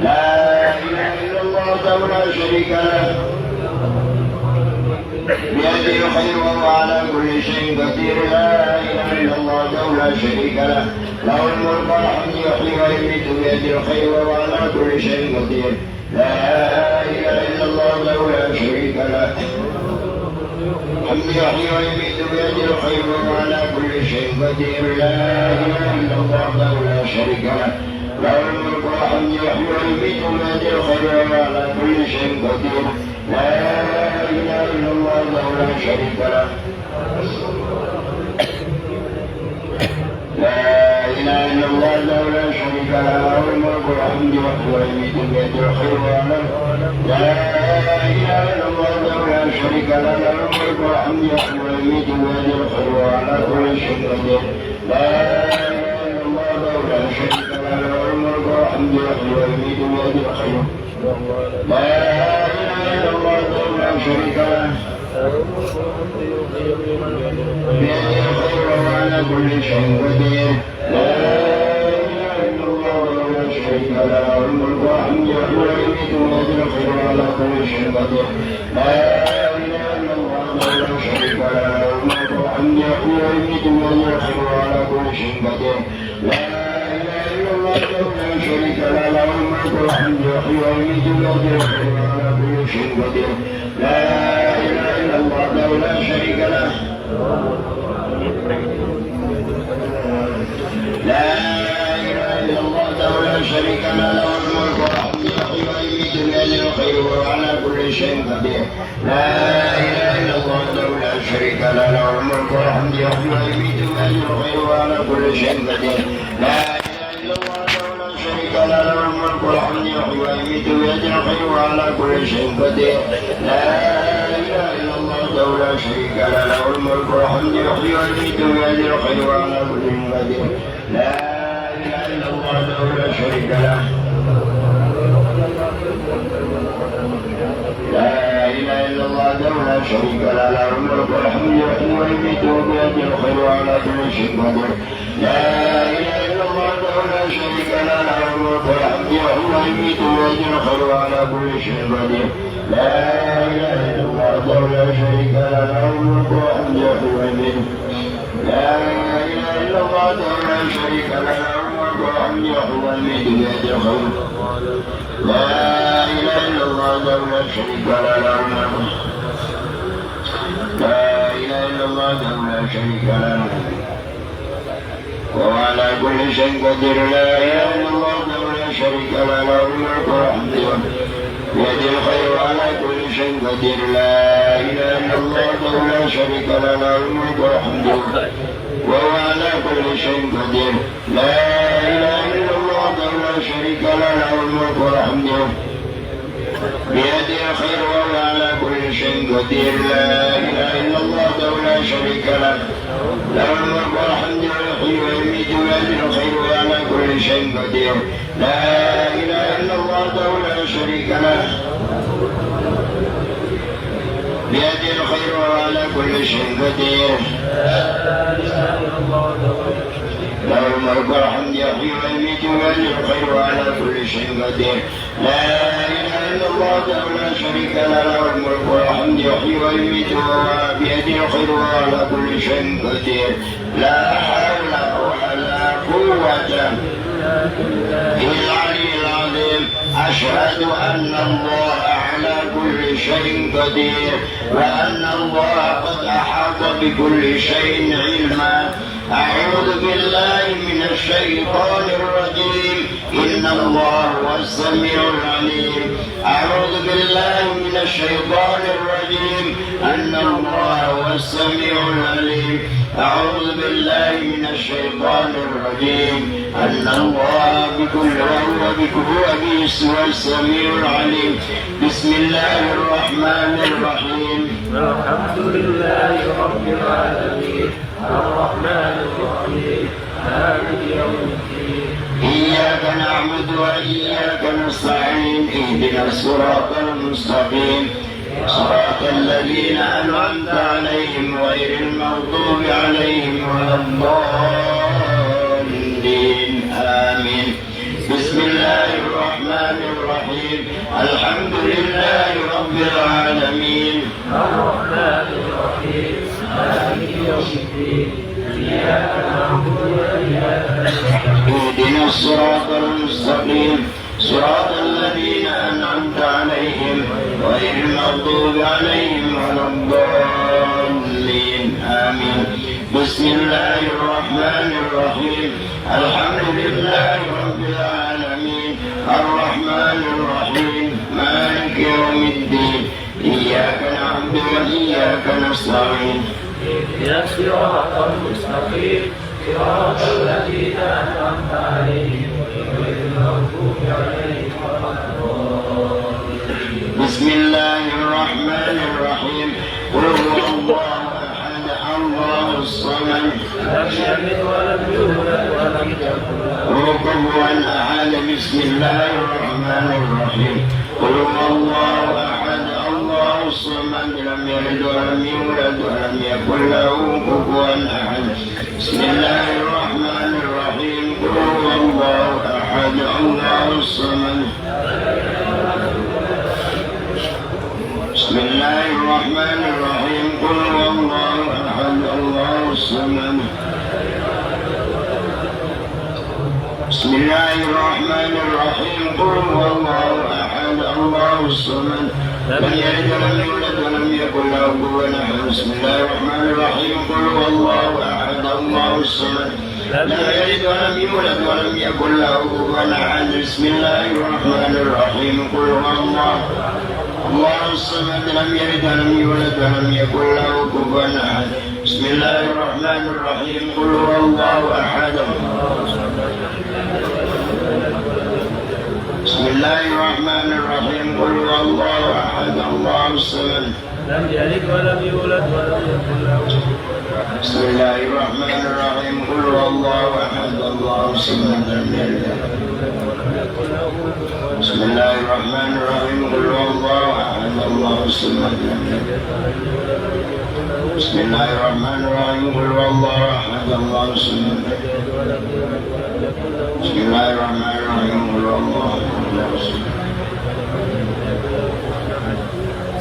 لا إله إلا الله لا شريك له بيده الخير وهو على كل شيء قدير لا إله إلا الله لا شريك له له الملك والحمد يحيي ويميت بيده الخير وهو على كل شيء قدير لا إله إلا الله لا شريك له الحمد يحيي ويميت بيده الخير وهو على كل شيء قدير لا إله إلا الله لا شريك له له الملك والحمد يحيي ويميت بيده الخير وهو على كل شيء قدير لا إله إلا الله لا شريك له لا إله إلا الله لا شريك له له الملك والحمد يحيي ويميت بيده الخير وهو على لا إله إلا الله شريك له له الملك والحمد يحيي ويميت بيده الخير وعلى كل شيء قدير لا إله إلا الله وحده لا شريك له له الملك والحمد يحيي ويميت بيده الخير لا إله إلا الله وحده لا شريك له بيده الخير وعلى كل شيء قدير لا إله إلا الله وحده لا شريك له له الملك والحمد يحيي ويميت بيده الخير وعلى كل شيء قدير لا إله إلا الله وحده لا شريك له له الملك والحمد يحيي ويميت بيده الخير وعلى كل شيء قدير لا إله إلا الله وحده لا شريك له له الملك والحمد يحيي ويميت بيده الخير وعلى كل شيء قدير لا إله إلا الله وحده لا شريك له لا إله إلا الله وحده لا شريك له له الملك والحمد يحيي ويميت بيده الخير وعلى كل شيء قدير لا إله إلا الله وحده لا شريك له له الملك والحمد يحيي ويميت بيده الخير وعلى كل شيء قدير لا إله إلا الله وحده لا شريك له له الملك والحمد يحيي ويميت بيده الخير وعلى كل شيء قدير لا إله إلا الله وحده لا شريك له له الملك والحمد يحيي ويميت بيده الخير وعلى كل شيء قدير لا إله إلا الله وحده لا شريك له لا إله إلا الله وحده لا شريك له له الملك والحمد يحيي ويميت بيده الخير وعلى كل شيء قدير لا إله إلا الله وحده لا شريك له له الملك والحمد يحيي ويميت بيده الخير وعلى كل شيء قدير لا إله إلا الله وحده لا شريك له له الملك والحمد يحيي ويميت لا إله إلا الله وحده لا شريك له له الملك والحمد يحيي ويميت بيده الخير لا إله إلا الله وحده لا شريك له له الملك لا إله إلا الله وحده لا شريك له وهو على كل شيء قدير لا إله إلا الله وحده لا شريك له له الملك والحمد بيده الخير وعلى كل شيء قدير لا إله إلا الله وحده لا شريك له له الملك والحمد وهو على كل شيء قدير لا إله إلا الله وحده لا شريك له له الملك والحمد بيده الخير وهو على كل شيء قدير لا إله إلا الله وحده لا شريك له له الملك والحمد يحيي ويميت بيده الخير وعلى كل شيء قدير لا إله إلا الله وحده لا شريك له بيده الخير وعلى كل شيء قدير له الملك والحمد يحيي ويميت بيده الخير وعلى كل شيء قدير لا إله إلا الله وحده لا شريك له له الملك والحمد يحيي ويميت بيده الخير وعلى كل شيء قدير لا حول ولا قوة إلا العلي العظيم أشهد أن الله على كل شيء قدير وأن الله قد أحاط بكل شيء علما أعوذ بالله من الشيطان الرجيم إن الله هو السميع العليم أعوذ بالله من الشيطان الرجيم أن الله هو السميع العليم أعوذ بالله من الشيطان الرجيم أن الله بكل وهو السميع العليم بسم الله الرحمن الرحيم الحمد لله رب العالمين الرحمن الرحيم مالك يوم الدين إياك نعبد وإياك نستعين اهدنا الصراط المستقيم صراط الذين أنعمت عليهم غير المغضوب عليهم ولا الضالين آمين بسم الله الرحمن الرحيم الحمد لله رب العالمين الرحمن الرحيم مالك يوم الدين إياك نعبد وإياك نستعين اهدنا الصراط المستقيم صراط الذين أنعمت عليهم غير المغضوب عليهم ولا الضالين آمين بسم الله الرحمن الرحيم الحمد لله رب العالمين الرحمن الرحيم مالك يوم الدين إياك نعبد وإياك نستعين اهدنا الصراط المستقيم صراط الذين أنعمت عليهم غير المغضوب عليهم ولا الضالين بسم الله الرحمن الرحيم قل هو الله أحد الله الصمد لم يلد ولم يولد ولم يكن له كفوا أحد بسم الله الرحمن الرحيم قل هو الله أحد الله الصمد لم يلد ولم يولد ولم يكن له كفوا أحد بسم الله الرحمن الرحيم قل هو الله أحد الله الصمد بسم الله الرحمن الرحيم قل هو الله أحد الله الصمد بسم الله الرحمن الرحيم قل هو الله أحد الله الصمد لم يلد ولم يولد ولم يكن له كفوا أحد بسم الله الرحمن الرحيم قل هو الله أحد الله الصمد لم يلد ولم يولد ولم يكن له كفوا أحد بسم الله الرحمن الرحيم قل هو الله الله الصمد لم يلد ولم يولد ولم يكن له كفوا أحد بسم الله الرحمن الرحيم قل هو الله أحد بسم الله الرحمن الرحيم قل هو الله أحد الله الصمد لم يلد ولم يولد ولم يكن له بسم الله الرحمن الرحيم قل هو الله أحد الله الصمد لم يلد بسم الله الرحمن الرحيم قل هو الله أحد الله الصمد لم يلد بسم الله الرحمن الرحيم قل هو الله أحد الله الصمد بسم الله الرحمن الرحيم قل هو الله أحد الله الصمد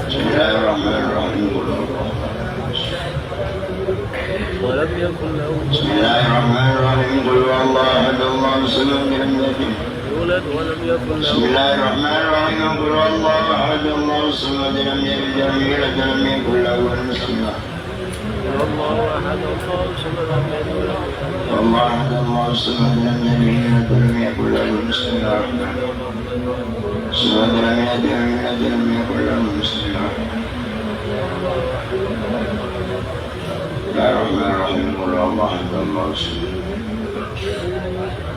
بسم الله الرحمن الرحيم قل هو الله ولم يكن له بسم الله الرحمن الرحيم قل هو الله أحد الله الصمد لم يلد يولد ولم يكن بسم له الله الرحمن الرحيم قل هو الله أحد الله الصمد لم يلد ولم يولد ولم يكن له بسم الله الله أحد الله الصمد لم يلد ولم والله أحد الله الصمد لم يلد ولم يكن له بسم الله الصمد لم يلد ولم يولد ولم يكن له بسم الله الرحمن الرحيم قل هو الله أحد الله الصمد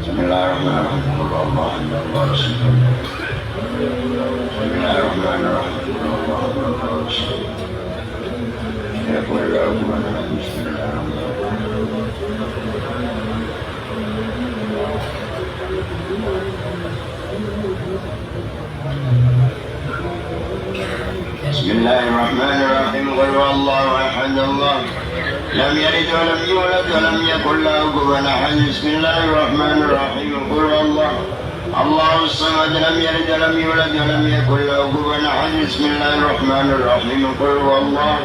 بسم الله الرحمن الرحيم قل هو الله أحد الله الصمد بسم الله الرحمن الرحيم قل هو الله أحد الله الصمد يقول له كفوا أحد بسم الله الرحمن بسم الله الرحمن الرحيم قل هو الله أحد الله لم يلد ولم يولد ولم يكن له كفوا أحد بسم الله الرحمن الرحيم قل هو الله الله الصمد لم يلد ولم يولد ولم يكن له كفوا أحد بسم الله الرحمن الرحيم قل هو الله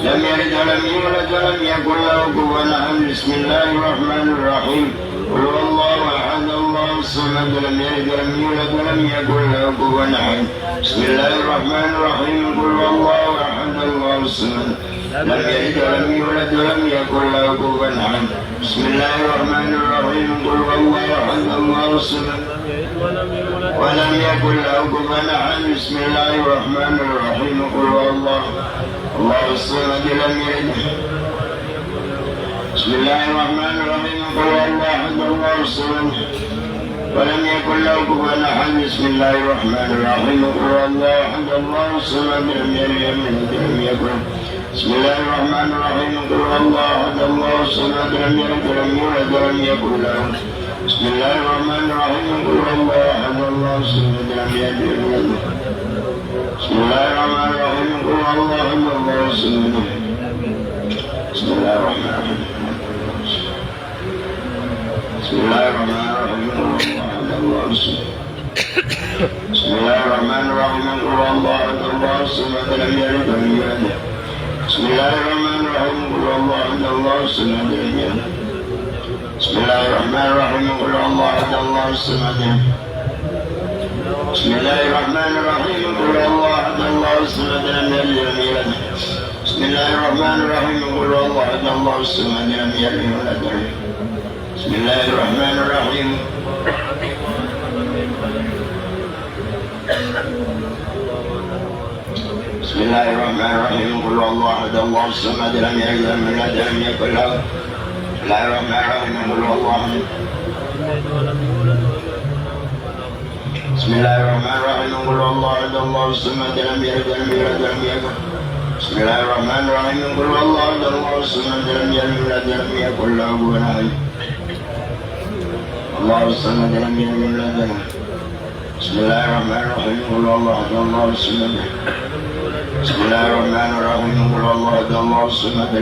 لم يلد ولم يولد ولم يكن له كفوا أحد بسم الله الرحمن الرحيم قل هو الله أحد الله الصمد لم يلد ولم يولد ولم يكن له كفوا أحد بسم الله الرحمن الرحيم قل هو الله أحد الله الصمد لم يلد ولم يولد ولم يكن له كفوا أحد بسم الله الرحمن الرحيم قل هو الله أحد الله الصمد ولم يكن له كفوا أحد بسم الله الرحمن الرحيم قل هو الله الله الصمد لم يلد بسم الله الرحمن الرحيم قل هو الله أحد الله الصمد ولم يكن له كفوا أحد بسم الله الرحمن الرحيم قل هو الله أحد الله الصمد لم يلد ولم يكن بسم الله الرحمن الرحيم قل هو الله أحد الله الصمد لم يلد ولم يولد ولم يكن له بسم الله الرحمن الرحيم قل هو الله أحد الله الصمد لم يلد ولم يولد بسم الله الرحمن الرحيم قل هو الله أحد الله الصمد بسم الله الرحمن الرحيم بسم الله الرحمن الرحيم قل هو الله أحد الله الصمد بسم الله الرحمن الرحيم قل هو الله أحد الله الصمد لم يلد ولم يولد بسم الله الرحمن الرحيم قل هو الله أحد الله الصمد لم يلد بسم الله الرحمن الرحيم قل هو الله أحد الله الصمد بسم الله الرحمن الرحيم قل هو الله أحد الله الصمد لم يلد ولم يولد بسم الله الرحمن الرحيم قل هو الله أحد الله الصمد لم يلد ولم يولد بسم الله الرحمن الرحيم بسم الله الرحمن الرحيم قل هو الله أحد الله الصمد لم يلد ولم يولد ولم يكن له بسم الله الرحمن الرحيم قل هو الله أحد بسم الله الرحمن الرحيم قل هو الله أحد الله الصمد لم يلد ولم يولد ولم يكن Bismillahirrahmanirrahim. Qul huwallahu ahad, Allahu samad, lam yalid walam yulad, walam yakul lahu kufuwan ahad. Allahu samad, lam yalid walam yulad. Bismillahirrahmanirrahim. Qul huwallahu ahad, Allahu samad. Bismillahirrahmanirrahim. Qul huwallahu ahad, Allahu samad.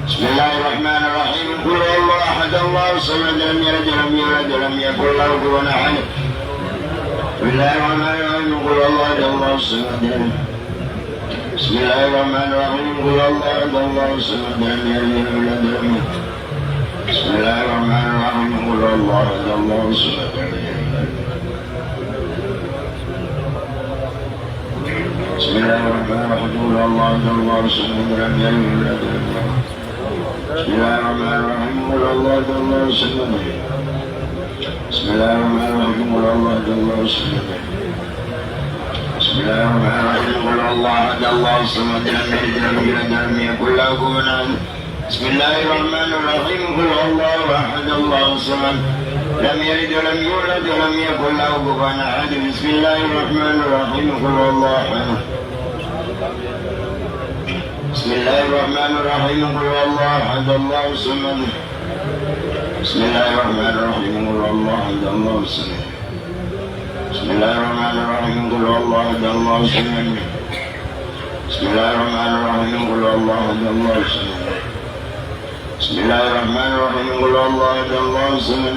Bismillahirrahmanirrahim. Qul huwallahu ahad, Allahu samad, lam yalid walam yulad, walam yakul lahu kufuwan ahad. Bismillahirrahmanirrahim. Qul huwallahu ahad, Allahu samad. Bismillahirrahmanirrahim. Qul huwallahu ahad, Allahu samad, lam yalid walam yulad, walam yakul. Bismillahirrahmanirrahim. Qul huwallahu ahad, Allahu samad, lam yalid. Bismillahirrahmanirrahim. Qul huwallahu ahad, Allahu samad, lam yalid walam yulad. Bismillahirrahmanirrahim. Qul huwallahu ahad, Allahu samad. Bismillahirrahmanirrahim. Qul huwallahu ahad, Allahu samad. Bismillahirrahmanirrahim. Qul huwallahu ahad, Allahu samad, lam yalid walam yulad, walam yakul lahu kufuwan ahad. Bismillahirrahmanirrahim. Qul huwallahu ahad, Allahu samad, lam yalid walam yulad, walam yakul lahu kufuwan ahad. Bismillahirrahmanirrahim. Qul huwallahu ahad. Bismillahirrahmanirrahim. Qul huwallahu ahad, Allahu samad. Bismillahirrahmanirrahim. Qul huwallahu ahad, Allahu samad. Bismillahirrahmanirrahim. Qul huwallahu ahad, Allahu samad. Bismillahirrahmanirrahim. Qul huwallahu ahad, Allahu samad. Bismillahirrahmanirrahim. Qul huwallahu ahad, Allahu samad.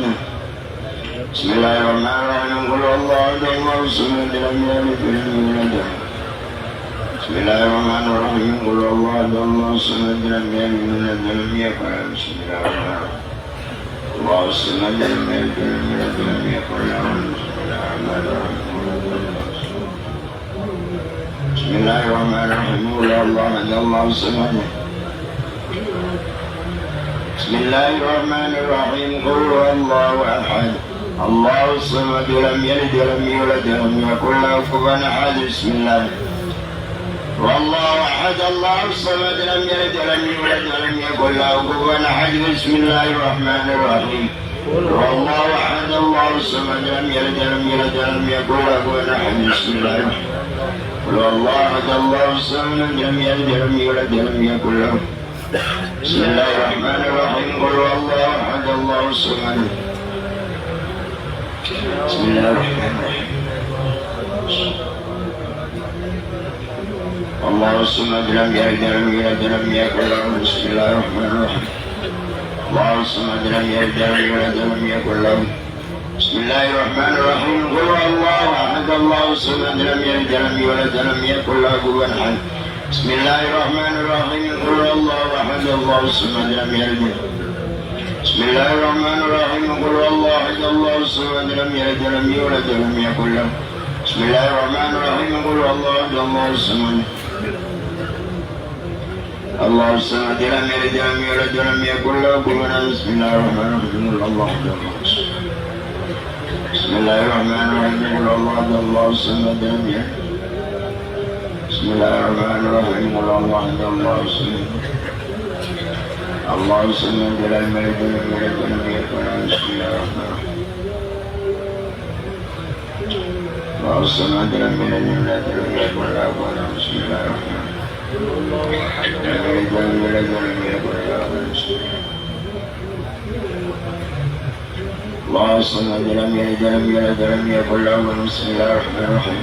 Bismillahirrahmanirrahim. Qul huwallahu ahad, Allahu samad, lam yalid walam yulad. Bismillahirrahmanirrahim. Qul huwallahu ahad, Allahu samad, lam yalid walam yulad, walam yakul lahu kufuwan ahad. Allahu samad, lam yalid walam yulad, walam yakul lahu kufuwan ahad. Bismillahirrahmanirrahim. Qul huwallahu ahad, Allahu samad. Bismillahirrahmanirrahim. Qul huwallahu ahad, Allahu samad, lam yalid walam yulad, walam yakul lahu kufuwan ahad. Bismillah. Wallahu ahad, Allahu samad, lam yalid walam yulad, walam yakul lahu kufuwan ahad. Bismillahirrahmanirrahim. Wallahu ahad, Allahu samad, lam yalid walam yulad, walam yakul lahu kufuwan ahad. Bismillahirrahmanirrahim. Qul huwallahu ahad, Allahu samad, lam yalid walam yulad, walam yakul lahu. Bismillahirrahmanirrahim. Qul huwallahu ahad, Allahu samad. Bismillahirrahmanirrahim. Allahu samad, lam yalid walam yulad, walam yakul lahu. Bismillahirrahmanirrahim. Allahu samad, lam yalid walam yulad, walam yakul lahu. Bismillahirrahmanirrahim. Qul huwallahu ahad, Allahu samad, lam yalid walam yulad, walam yakul lahu kufuwan ahad. Bismillahirrahmanirrahim. Qul huwallahu ahad, Allahu samad, lam yalid. Bismillahirrahmanirrahim. Qul huwallahu ahad, Allahu samad, lam yalid walam yulad, walam yakul lahu. Bismillahirrahmanirrahim. Qul huwallahu ahad, Allahu samad. Allahu samad, lam yalid walam yulad, walam yakul lahu kufuwan ahad. Bismillahirrahmanirrahim. Qul huwallahu ahad, Allahu samad. Bismillahirrahmanirrahim. Qul huwallahu ahad, Allahu samad, lam yalid. Bismillahirrahmanirrahim. Qul huwallahu ahad, Allahu samad. Allahu samad, lam yalid walam yulad, walam yakul lahu. Bismillahirrahmanirrahim. Allahu samad, lam yalid walam yulad, walam yakul lahu kufuwan ahad. Bismillahirrahmanirrahim. Lam yalid walam yulad, walam yakul lahu. Allahu samad, lam yalid walam yulad, walam yakul lahu. Bismillahirrahmanirrahim.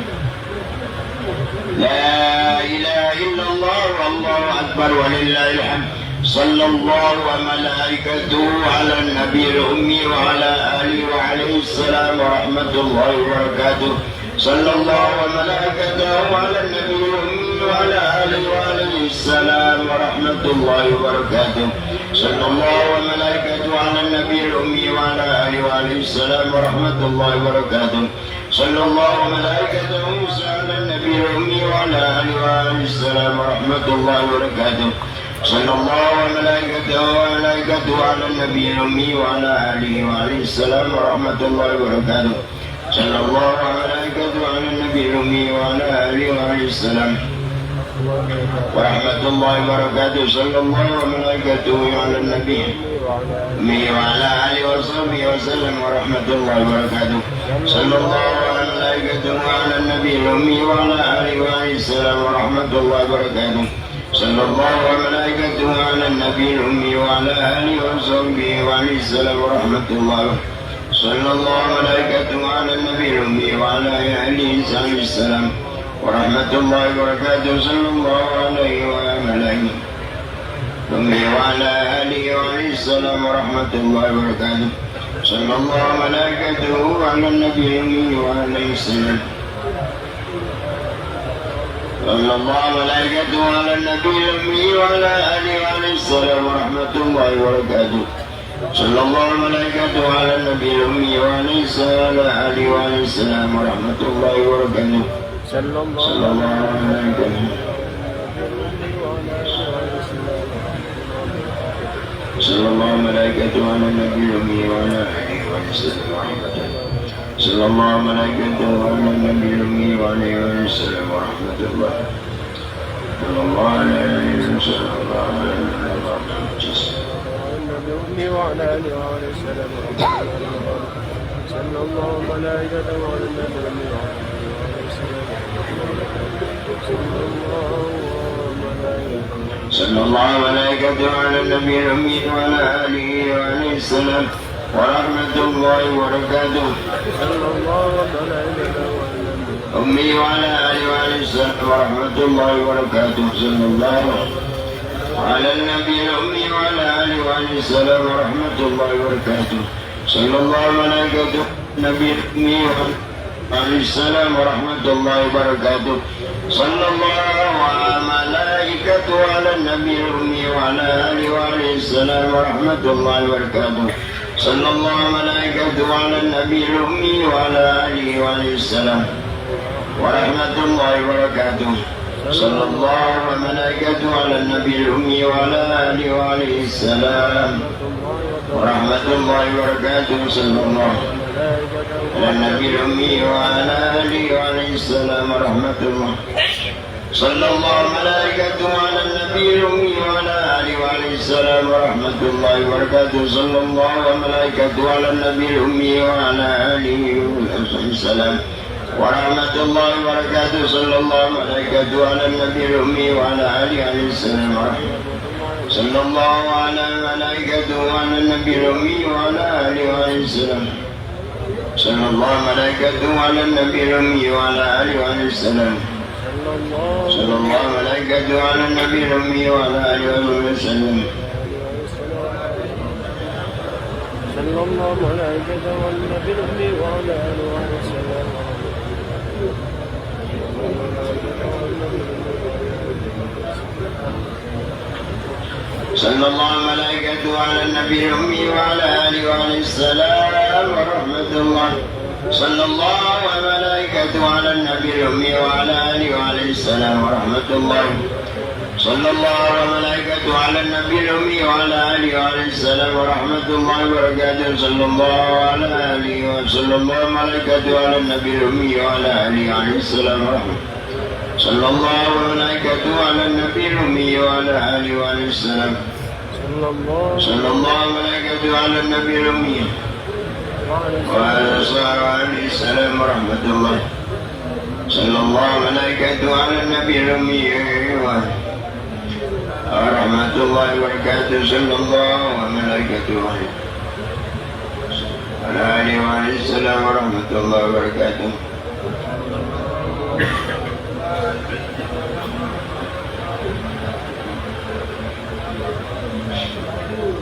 La ilaha illallah, wallahu akbar, walillahil hamd. Sallallahu wa malaikatuhu ala nabiyil ummi wa ala alihi wa alaihi salam wa rahmatullahi wa barakatuh. Sallallahu wa malaikatuhu ala nabiyil ummi wa ala alihi wa alaihi salam wa rahmatullahi wa barakatuh. Sallallahu wa malaikatuhu ala nabiyil ummi wa ala alihi wa alaihi salam wa rahmatullahi wa barakatuh. Sallallahu wa malaikatuhu ala nabiyil ummi wa ala alihi wa alaihi salam wa rahmatullahi wa barakatuh. Sallallahu wa malaikatuhu ala nabiyil ummi wa ala alihi wa alaihi salam wa rahmatullahi wa barakatuh. Sallallahu wa malaikatuhu ala nabiyil ummi wa ala alihi wa alaihi salam wa rahmatullahi wa barakatuh. Sallallahu wa malaikatuhu ala nabiyil ummi wa ala alihi wa sahbihi wa sallam wa rahmatullahi wa barakatuh. Sallallahu wa وملائكته على النبي الأمي وعلى آله وعليه السلام ورحمة الله وبركاته صلى الله وملائكته على النبي الأمي وعلى آله وصحبه وعليه السلام ورحمة الله صلى الله وملائكته على النبي الأمي وعلى آله وصحبه السلام ورحمة الله وبركاته صلى الله عليه وملائكته الأمي وعلى آله وعليه السلام ورحمة الله وبركاته صلى الله وملائكته على النبي الأمي وعليه السلام صلى الله وملائكته على النبي الأمي وعلى آله وعليه السلام ورحمة الله وبركاته صلى الله وملائكته على النبي الأمي وعليه السلام وعليه السلام ورحمة الله وبركاته صلى الله وملائكته صلى الله وملائكته على النبي الأمي وعلى آله وعليه السلام ورحمة الله صلى الله وملائكته على النبي الأمي وعلى آله السلام ورحمة الله صلى الله عليه وسلم وعلى آله وعلى السلام صلى الله وملائكته على النبي الأمي صلى الله وملائكته على النبي الأمي وعلى آله وعليه السلام ورحمة الله وبركاته صلى الله وملائكته أمي وعلى آله وعليه السلام ورحمة الله وبركاته صلى الله على النبي الأمي وعلى آله وعليه السلام ورحمة الله وبركاته صلى الله وملائكته النبي الأمي وعليه السلام ورحمة الله وبركاته صلى الله وملائكته على النبي الأمي وعلى آله وعليه السلام ورحمة الله وبركاته صلى الله وملائكته على النبي الأمي وعلى آله وعليه السلام ورحمة الله وبركاته صلى الله وملائكته على النبي الأمي وعلى آله وعليه السلام ورحمة الله وبركاته صلى الله على النبي الأمي وعلى آله وعليه السلام ورحمة الله صلى الله وملائكته على النبي الأمي وعلى آله وعليه السلام ورحمة الله وبركاته صلى الله وملائكته على النبي الأمي وعلى آله وعليه السلام ورحمة الله وبركاته صلى الله وملائكته على النبي الأمي وعلى آله وعليه السلام صلى الله على ملائكته على النبي الأمي وعلى آله وعليه السلام صلى الله ملائكته على النبي الأمي وعلى آله وعليه السلام صلى الله ملائكته على النبي الأمي وعلى آله وعليه السلام صلى الله ملائكته على النبي الأمي وعلى آله وعليه السلام صلى الله ملائكته على النبي الأمي وعلى آله وعليه السلام ورحمة الله صلى الله وملائكته على النبي الأمي وعلى آله وعليه السلام ورحمة الله صلى الله وملائكته على النبي الأمي وعلى آله وعليه السلام ورحمة الله وبركاته صلى الله على آله وصلى الله وملائكته على النبي الأمي وعلى آله وعليه السلام ورحمة صلى الله وملائكته على النبي الأمي وعلى آله وعليه السلام صلى الله وملائكته على النبي الأمي وعلى آله السلام ورحمة الله صلى الله وملائكته على النبي الأمي ورحمة الله وبركاته صلى الله وملائكته على آله وعليه السلام ورحمة الله وبركاته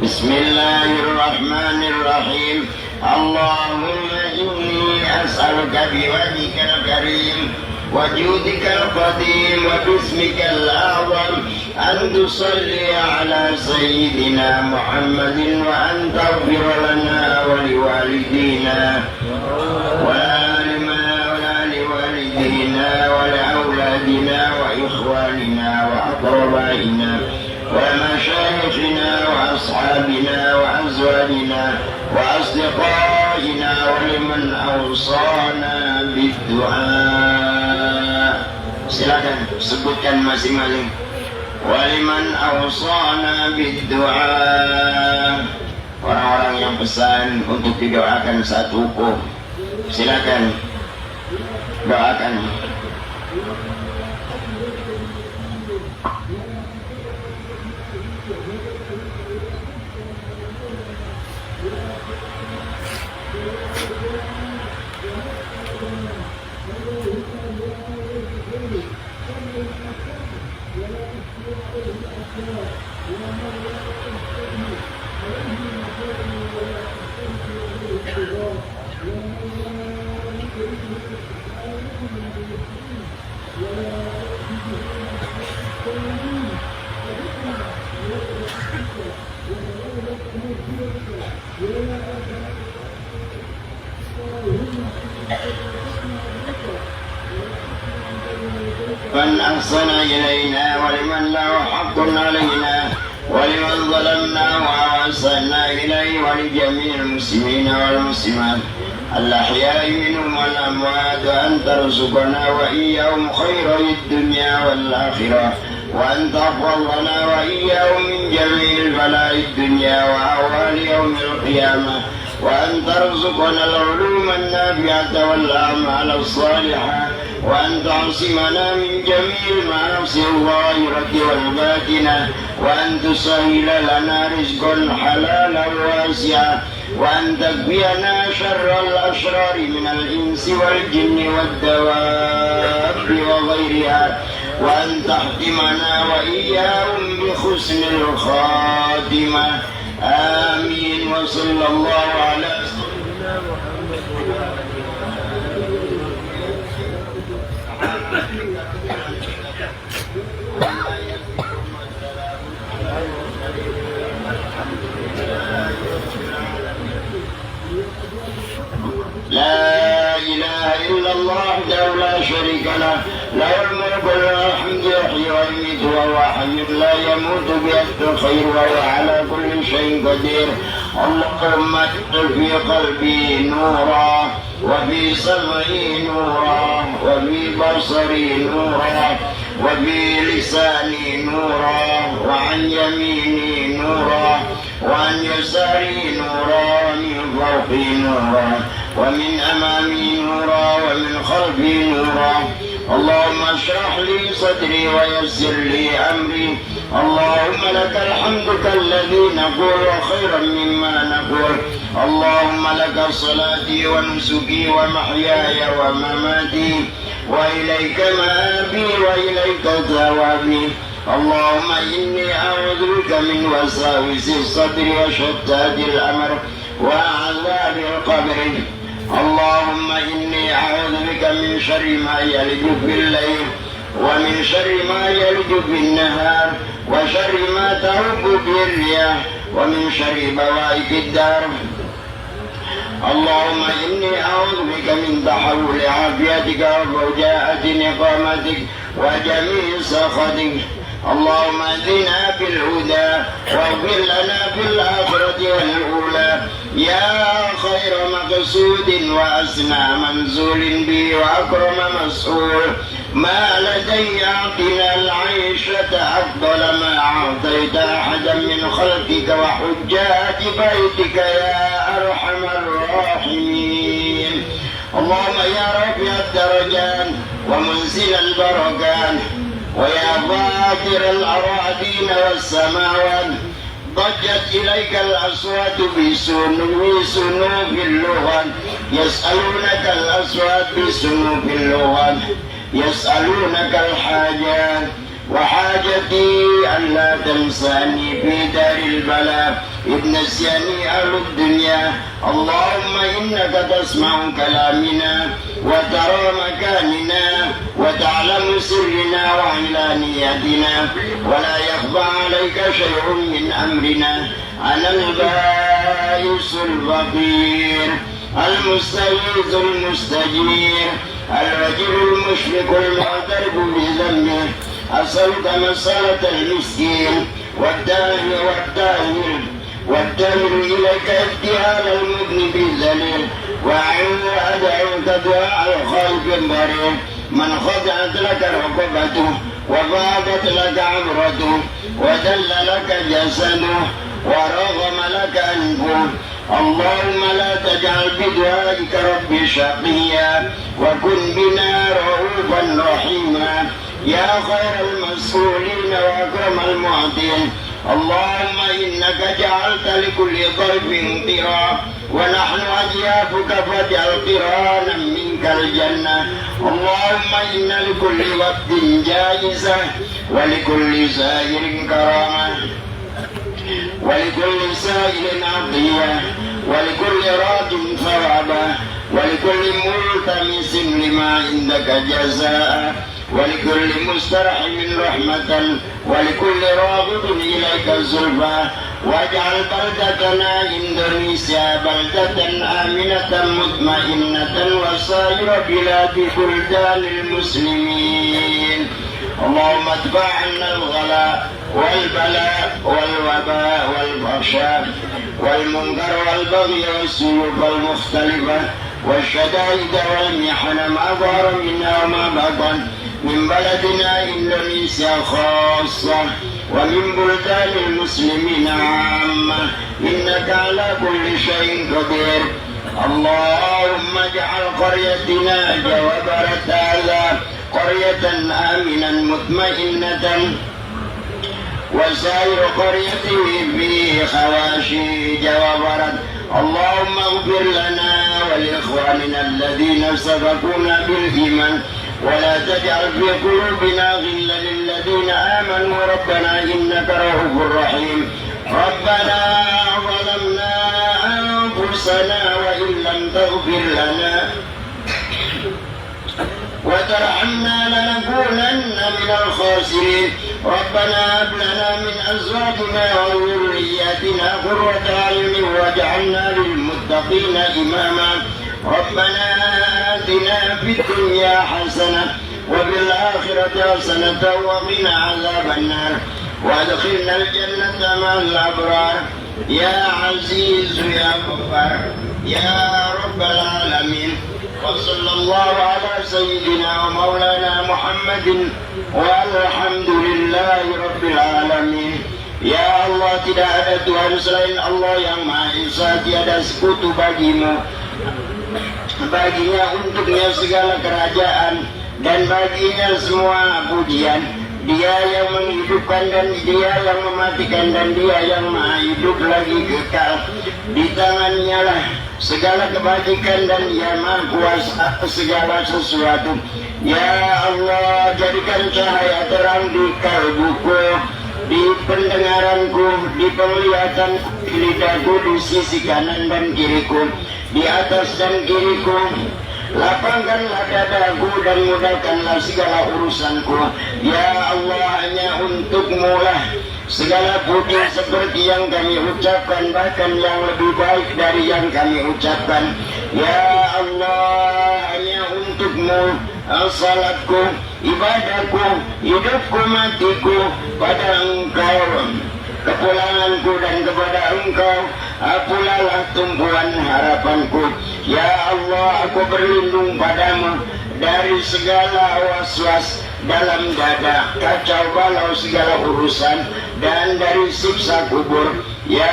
بسم الله الرحمن الرحيم اللهم إني أسألك بوجهك الكريم وجودك القديم وباسمك الأعظم أن تصلي على سيدنا محمد وأن تغفر لنا ولوالدينا ولوالدينا ولأولادنا وإخواننا وأقربائنا ومشايخنا وأصحابنا وأزواجنا وأصدقائنا ولمن أوصانا بالدعاء. Silakan sebutkan masing-masing. Waliman awsana bid-du'a. Orang-orang yang pesan untuk didoakan saat wukuf. Silakan. Doakan. من أحسن إلينا ولمن له حق علينا ولمن ظلمنا وأحسنا إليه ولجميع المسلمين والمسلمات الأحياء منهم والأموات وأن ترزقنا وإياهم خير الدنيا والآخرة وأن تحفظنا وإياهم من جميع البلاء الدنيا وأهوال يوم القيامة وأن ترزقنا العلوم النافعة والأعمال الصالحة وأن تعصمنا من جميع المعاصي الظاهرة والباطنة وأن تسهل لنا رزقا حلالا واسعا وأن تكفينا شر الأشرار من الإنس والجن والدواب وغيرها وأن تحكمنا وإياهم بحسن الخاتمة آمين. وصلى الله على سيدنا محمد. لا إله إلا الله وحده لا شريك له له الملك وله الحمد يحيي ويميت وهو حي لا يموت بيده الخير وهو على كل شيء قدير. اللهم اجعل في قلبي نورا وفي سمعي نورا وفي بصري نورا وفي لساني نورا وعن يميني نورا وعن يساري نورا ومن فوقي نورا ومن أمامي نورا ومن خلفي نورا. اللهم اشرح لي صدري ويسر لي أمري. اللهم لك الحمد كالذي نقول خيرا مما نقول. اللهم لك صلاتي ونسكي ومحياي ومماتي وإليك مآبي وإليك ثوابي. اللهم إني أعوذ بك من وساوس الصدر وشتات الأمر وعذاب القبر. اللهم إني أعوذ بك من شر ما يلج في الليل ومن شر ما يلج في النهار وشر ما تهب به الرياح ومن شر بوائق الدار. اللهم إني أعوذ بك من تحول عافيتك وفجاءة نقامتك وجميع سخطك. اللهم اهدنا بالهدى واغفر لنا في الآخرة والأولى يا خير مقصود وأسنى منزول به وأكرم مسؤول. ما لدي أعطنا العيشة أفضل ما أعطيت أحدا من خلقك وحجاج بيتك يا أرحم الراحمين. اللهم يا رفيع الدرجات ومنزل البركات ويا فاطر الأراضين والسماوات ضجت إليك الأصوات بسنوف اللغة. يسألونك الأصوات بسنوف اللغة يسألونك الحاجات وحاجتي ألا تنساني في دار البلاء إذ نسياني أهل الدنيا. اللهم إنك تسمع كلامنا وترى مكاننا وتعلم سرنا وعلانيتنا ولا يخفى عليك شيء من أمرنا. أنا البائس الفقير المستغيث المستجير الرجل المشرك المعترف بذنبه. أسألك مسألة المسكين والداهر إليك ابتهال المذنب الذليل وأدعوك دعاء الخائف المريض من خضعت لك ركبته وفاضت لك عبرته ودل لك جسده ورغم لك أنفه اللهم لا تجعل بدعائك رب شقيا وكن بنا رؤوفا رحيما يا خير المسؤولين وأكرم المعطين. اللهم إنك جعلت لكل ضيف قرا ونحن أجيافك فاجعل قرانا منك الجنة. اللهم إن لكل وقت جائزة ولكل سائر كرامة ولكل سائل عطية ولكل راج ثوابا ولكل ملتمس لما عندك جزاء ولكل مسترحم رحمة ولكل راغب إليك زلفى. واجعل بلدتنا إندونيسيا بلدة آمنة مطمئنة وسائر بلاد بلدان المسلمين. اللهم ادفع عنا الغلاء والبلاء والوباء والفحشاء والمنكر والبغي والسيوف المختلفة والشدائد والمحن ما ظهر منها وما بطن من بلدنا إندونيسيا خاصة ومن بلدان المسلمين عامة إنك على كل شيء قدير. اللهم اجعل قريتنا جوبرة هذا قرية آمنا مطمئنة وسائر قريته في خواشي جوبرة. اللهم اغفر لنا ولإخواننا الذين سبقونا بالإيمان ولا تجعل في قلوبنا غلا للذين آمنوا ربنا إنك رؤوف رحيم. ربنا ظلمنا أنفسنا وإن لم تغفر لنا وترحمنا لنكونن من الخاسرين. ربنا هب لنا من أزواجنا وذرياتنا قرة أعين واجعلنا للمتقين إماما. ربنا آتنا في الدنيا حسنة وفي الآخرة حسنة وقنا عذاب النار وادخلنا الجنة مع الأبرار يا عزيز يا غفار يا رب العالمين. وصلى الله على سيدنا ومولانا محمد والحمد لله رب العالمين. Ya Allah, tidak ada Tuhan selain Allah yang Maha Esa, tiada sekutu bagimu. Baginya untuknya segala kerajaan dan baginya semua pujian. Dia yang menghidupkan dan dia yang mematikan dan dia yang maha hidup lagi kekal. Di tangannya lah segala kebajikan dan dia maha kuasa segala sesuatu. Ya Allah, jadikan cahaya terang di kalbuku, di pendengaranku, di penglihatan lidahku, di sisi kanan dan kiriku, di atas dan kiriku. Lapangkanlah dadaku dan mudahkanlah segala urusanku. Ya Allah, hanya untukmu lah segala puji seperti yang kami ucapkan, bahkan yang lebih baik dari yang kami ucapkan. Ya Allah, hanya untukmu salatku, ibadahku, hidupku, matiku pada Engkau, kepulanganku dan kepada Engkau apulalah tumpuan harapanku. Ya Allah, aku berlindung padamu dari segala was-was dalam dada, kacau balau segala urusan, dan dari siksa kubur. Ya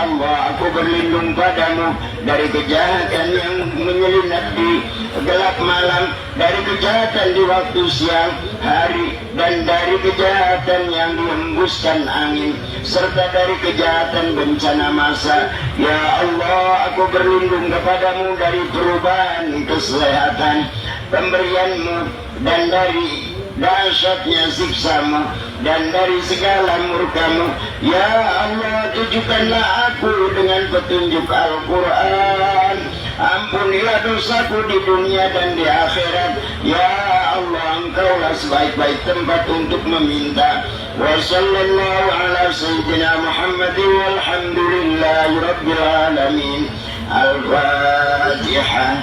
Allah, aku berlindung padamu dari kejahatan yang menyelinap di gelap malam, dari kejahatan di waktu siang hari, dan dari kejahatan yang dihembuskan angin, serta dari kejahatan bencana masa. Ya Allah, aku berlindung kepadamu dari perubahan kesehatan pemberianmu, dan dari dahsyatnya siksamu, dan dari segala murkamu. Ya Allah, tunjukkanlah aku dengan petunjuk Al-Quran. Ampunilah dosaku di dunia dan di akhirat. Ya Allah, Engkaulah sebaik-baik tempat untuk meminta. Wa sallallahu ala sayyidina Muhammadin walhamdulillahi rabbil alamin. Al-Fatihah.